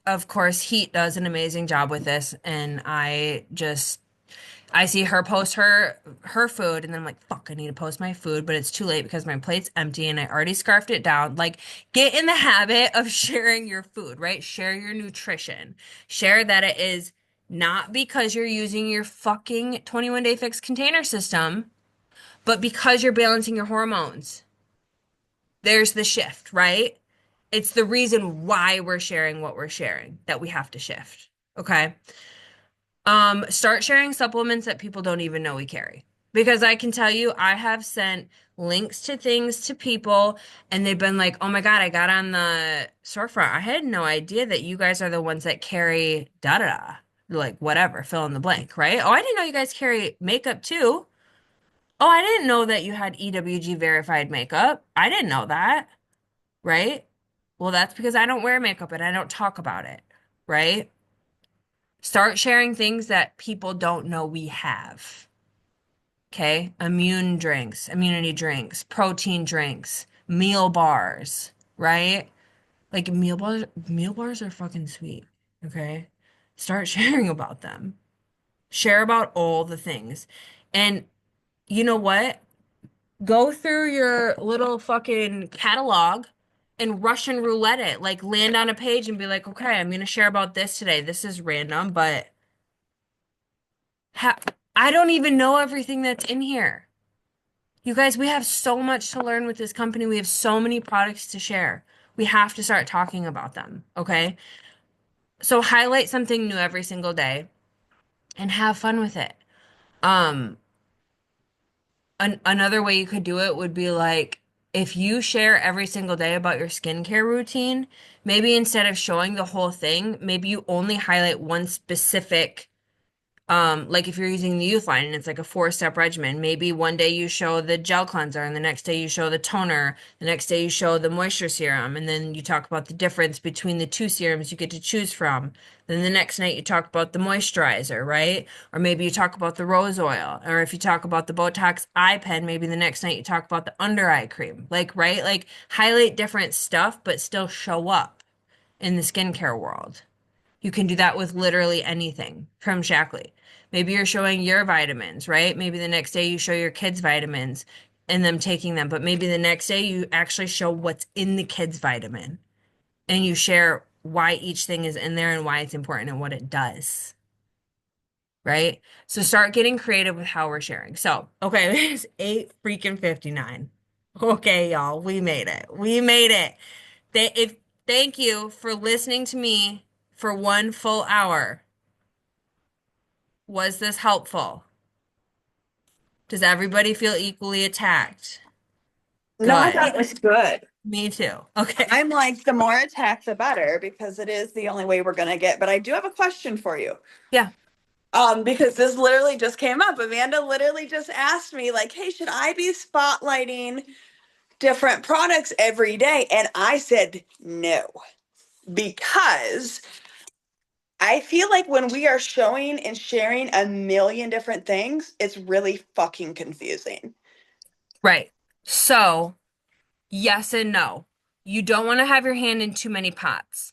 of course, Heat does an amazing job with this, and I see her post her food, and then I'm like, fuck, I need to post my food, but it's too late because my plate's empty and I already scarfed it down. Like, get in the habit of sharing your food, right? Share your nutrition. Share that it is not because you're using your fucking 21 day fix container system, but because you're balancing your hormones. There's the shift, right? It's the reason why we're sharing what we're sharing that we have to shift. Okay. Start sharing supplements that people don't even know we carry. Because I can tell you, I have sent links to things to people and they've been like, oh my God, I got on the storefront. I had no idea that you guys are the ones that carry da da da. Like, whatever, fill in the blank, right? Oh, I didn't know you guys carry makeup too. Oh, I didn't know that you had EWG verified makeup. I didn't know that, right? Well, that's because I don't wear makeup and I don't talk about it, right? Start sharing things that people don't know we have. Okay? Immunity drinks, protein drinks, meal bars, right? Like meal bars are fucking sweet. Okay? Start sharing about them. Share about all the things. And you know what? Go through your little fucking catalog and Russian roulette it. Like land on a page and be like, okay, I'm gonna share about this today. This is random, but ha I don't even know everything that's in here. You guys, we have so much to learn with this company. We have so many products to share. We have to start talking about them, okay? So highlight something new every single day and have fun with it. Um, another way you could do it would be like if you share every single day about your skincare routine, maybe instead of showing the whole thing, maybe you only highlight one specific like if you're using the youth line and it's like a four-step regimen, maybe one day you show the gel cleanser and the next day you show the toner, the next day you show the moisture serum, and then you talk about the difference between the two serums you get to choose from. Then the next night you talk about the moisturizer, right? Or maybe you talk about the rose oil. Or if you talk about the Botox eye pen, maybe the next night you talk about the under eye cream. Like, right? Like highlight different stuff, but still show up in the skincare world. You can do that with literally anything from Shackley. Maybe you're showing your vitamins, right? Maybe the next day you show your kids' vitamins and them taking them, but maybe the next day you actually show what's in the kids' vitamin and you share why each thing is in there and why it's important and what it does, right? So start getting creative with how we're sharing. So, okay, it's 8 freaking 59. Okay, y'all, we made it. We made it. Thank you for listening to me for 1 full hour. Was this helpful? Does everybody feel equally attacked? No, I Good. thought it was good. Me too. Okay. I'm like, the more attack, the better, because it is the only way we're gonna get. But I do have a question for you. Yeah. Because this literally just came up. Amanda literally just asked me, like, hey, should I be spotlighting different products every day? And I said no, because I feel like when we are showing and sharing a million different things, it's really fucking confusing. Right. So, yes and no. You don't want to have your hand in too many pots.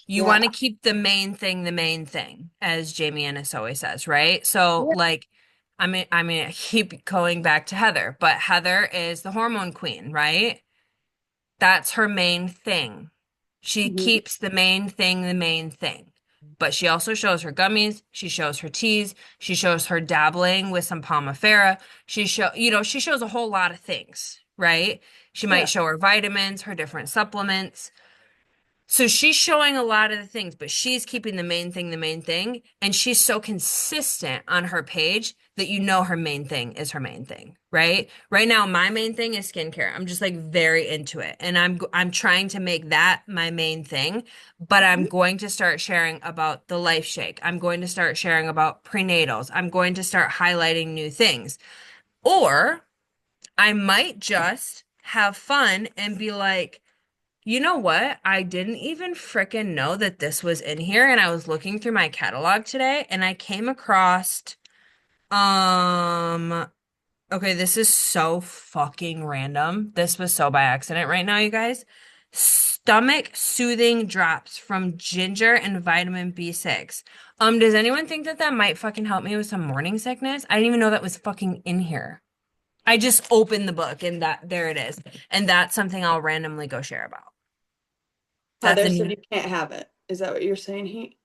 You Yeah. want to keep the main thing, as Jamie Ennis always says, right? So, Yeah. like, I keep going back to Heather, but Heather is the hormone queen, right? That's her main thing. She Mhm. keeps the main thing the main thing. But she also shows her gummies, she shows her teas, she shows her dabbling with some Palmifera. She shows a whole lot of things, right? She Yeah. might show her vitamins, her different supplements. So she's showing a lot of the things, but she's keeping the main thing. And she's so consistent on her page that you know her main thing is her main thing, right? Right now, my main thing is skincare. I'm just like very into it. And I'm trying to make that my main thing, but I'm going to start sharing about the Life Shake. I'm going to start sharing about prenatals. I'm going to start highlighting new things. Or I might just have fun and be like, you know what? I didn't even frickin' know that this was in here, and I was looking through my catalog today, and I came across, um, okay, this is so fucking random. This was so by accident right now, you guys. Stomach soothing drops from ginger and vitamin B6. Does anyone think that that might fucking help me with some morning sickness? I didn't even know that was fucking in here. I just opened the book and that there it is. And that's something I'll randomly go share about. That's a Heather said new. you can't have it. Is that what you're saying, he?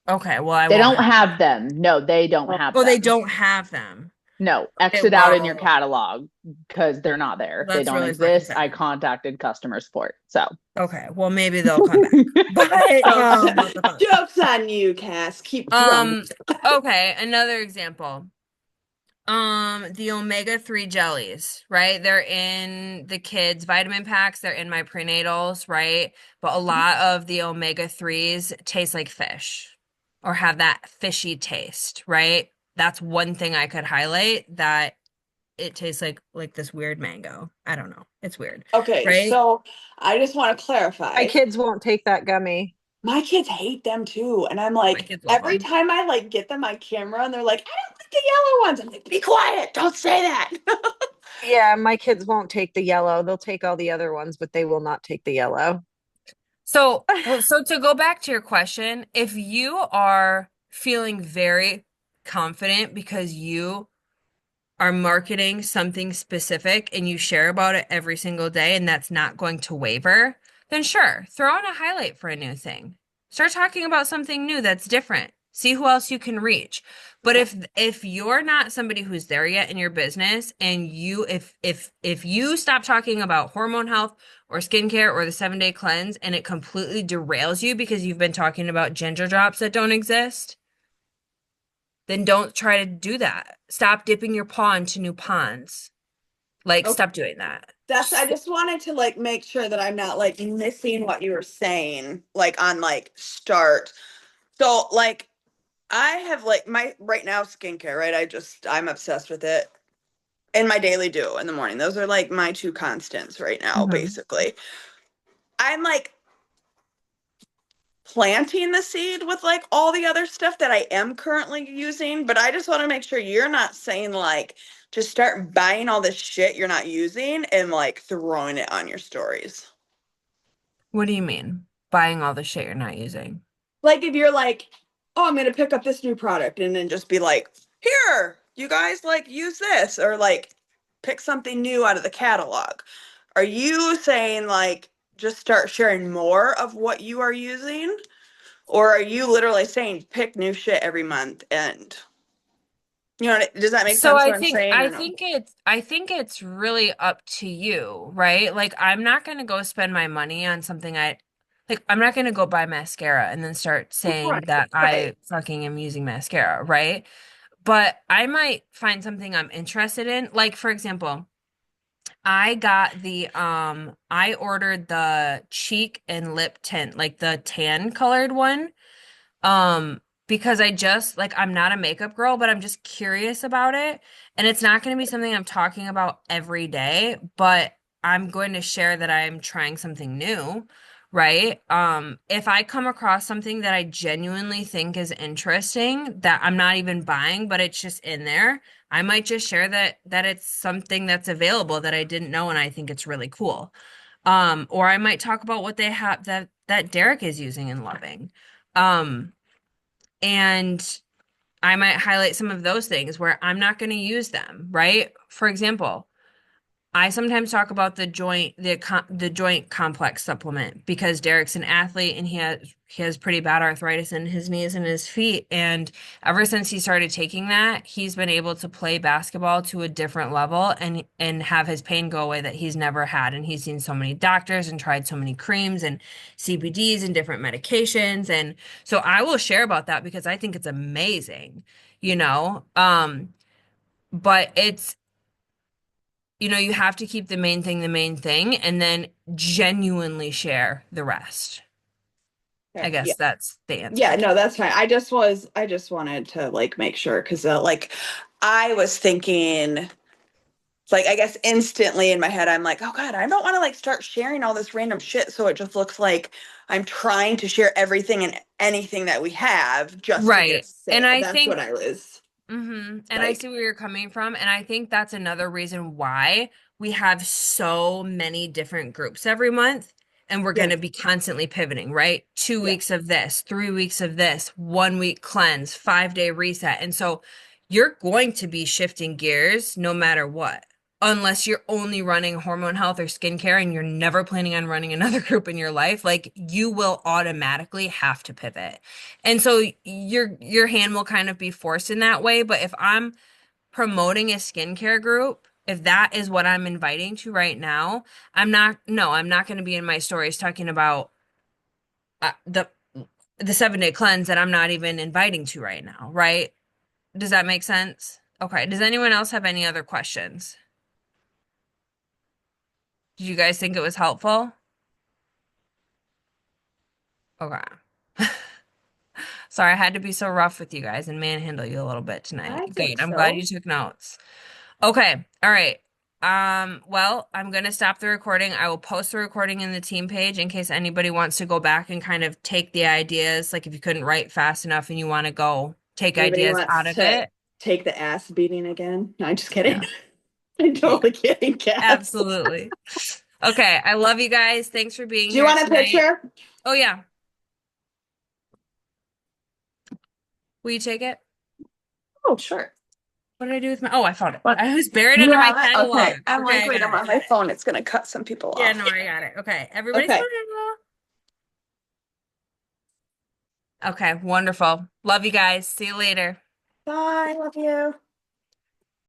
Okay, well, I They won't don't have. have them. No, they don't have Oh, they them. don't have them. No, Okay, exit out in your well, catalog because they're not there. They that's don't really fucking exist. I sad. contacted customer support. So, Okay, well, maybe they'll come back. But Jokes, what the fuck? jokes on you, Cass. Keep throwing. Um, okay, another example. The omega-3 jellies, right? They're in the kids' vitamin packs, they're in my prenatals, right? But a lot of the omega-3s taste like fish or have that fishy taste, right? That's one thing I could highlight that it tastes like this weird mango. I don't know. It's weird, Okay, right? so I just want to My clarify. kids won't take that gummy. My kids hate them too. And I'm My like, kids love every them. time I like get them on camera and they're like, I don't like the yellow ones. I'm like, be quiet. Don't say that. Yeah, my kids won't take the yellow. They'll take all the other ones, but they will not take the yellow. So, well, so to go back to your question, if you are feeling very confident because you are marketing something specific and you share about it every single day and that's not going to waver, then sure, throw on a highlight for a new thing. Start talking about something new that's different. See who else you can reach. But Okay. if you're not somebody who's there yet in your business and you if you stop talking about hormone health or skincare or the 7-day cleanse and it completely derails you because you've been talking about ginger drops that don't exist, then don't try to do that. Stop dipping your paw into new ponds. Like, Okay. stop doing that. I just wanted to like make sure that I'm not like missing what you were saying, like on like start. So like I have like my right now skincare, right? I'm obsessed with it. And my daily dew in the morning. Those are like my two constants right now, Mhm. basically. I'm like planting the seed with like all the other stuff that I am currently using, but I just want to make sure you're not saying like just start buying all this shit you're not using and like throwing it on your stories. What do you mean? Buying all the shit you're not using? Like if you're like, "Oh, I'm going to pick up this new product," and then just be like, "Here, you guys like use this," or like pick something new out of the catalog. Are you saying like just start sharing more of what you are using? Or are you literally saying pick new shit every month and does that make So sense I what I'm think saying I or no? think it's I think it's really up to you, right? Like I'm not gonna go spend my money on something I'm not gonna go buy mascara and then start saying Right, that right. I fucking am using mascara, right? But I might find something I'm interested in. Like for example, I ordered the cheek and lip tint, like the tan colored one. Because I just like I'm not a makeup girl, but I'm just curious about it. And it's not going to be something I'm talking about every day, but I'm going to share that I'm trying something new, right? If I come across something that I genuinely think is interesting that I'm not even buying, but it's just in there, I might just share that it's something that's available that I didn't know and I think it's really cool. Or I might talk about what they have that Derek is using and loving. Um, and I might highlight some of those things where I'm not going to use them, right? For example, I sometimes talk about the joint complex supplement because Derek's an athlete and he has pretty bad arthritis in his knees and his feet, and ever since he started taking that, he's been able to play basketball to a different level and have his pain go away that he's never had, and he's seen so many doctors and tried so many creams and CBDs and different medications, and so I will share about that because I think it's amazing, you know. But you have to keep the main thing, and then genuinely share the rest. I Okay. Yeah. guess that's the Yeah, answer. no, that's fine. I just wanted to like make sure because like I was thinking like I guess instantly in my head I'm like, oh God, I don't want to like start sharing all this random shit so it just looks like I'm trying to share everything and anything that we have just to get a Right. And sale. I That's what think, I was and I like. see where you're coming from. And I think that's another reason why we have so many different groups every month and we're Yeah. going to be constantly pivoting, right? 2 weeks of this, 3 weeks of this, 1 week cleanse, 5-day reset. And so you're going to be shifting gears no matter what, unless you're only running hormone health or skincare and you're never planning on running another group in your life. Like you will automatically have to pivot. And so your hand will kind of be forced in that way. But if I'm promoting a skincare group, if that is what I'm inviting to right now, I'm not going to be in my stories talking about uh, the the 7-day cleanse that I'm not even inviting to right now, right? Does that make sense? Okay. Does anyone else have any other questions? Did you guys think it was helpful? Okay. Sorry, I had to be so rough with you guys and manhandle you a little bit I tonight. think Good. I'm glad so. you took notes. Okay. All right. Well, I'm gonna stop the recording. I will post the recording in the team page in case anybody wants to go back and kind of take the ideas, like if you couldn't write fast enough and you want to go take Anybody ideas out wants of to it. take the ass beating again? No, I'm just kidding. Yeah. I'm Yeah. totally kidding, Cass. Absolutely. Okay. I love you guys. Thanks for being Do you here want a tonight. picture? Oh yeah. Will you take it? Oh, sure. What did I do with my? Oh, I found it. What? I was buried You under my have it? catalog. Okay. I'm Okay, like, I wait, I'm got it. on my phone. It's gonna cut some people Yeah, off. no, I got it. Okay. Everybody Okay. smile. Okay, wonderful. Love you guys. See you later. Bye. Love you.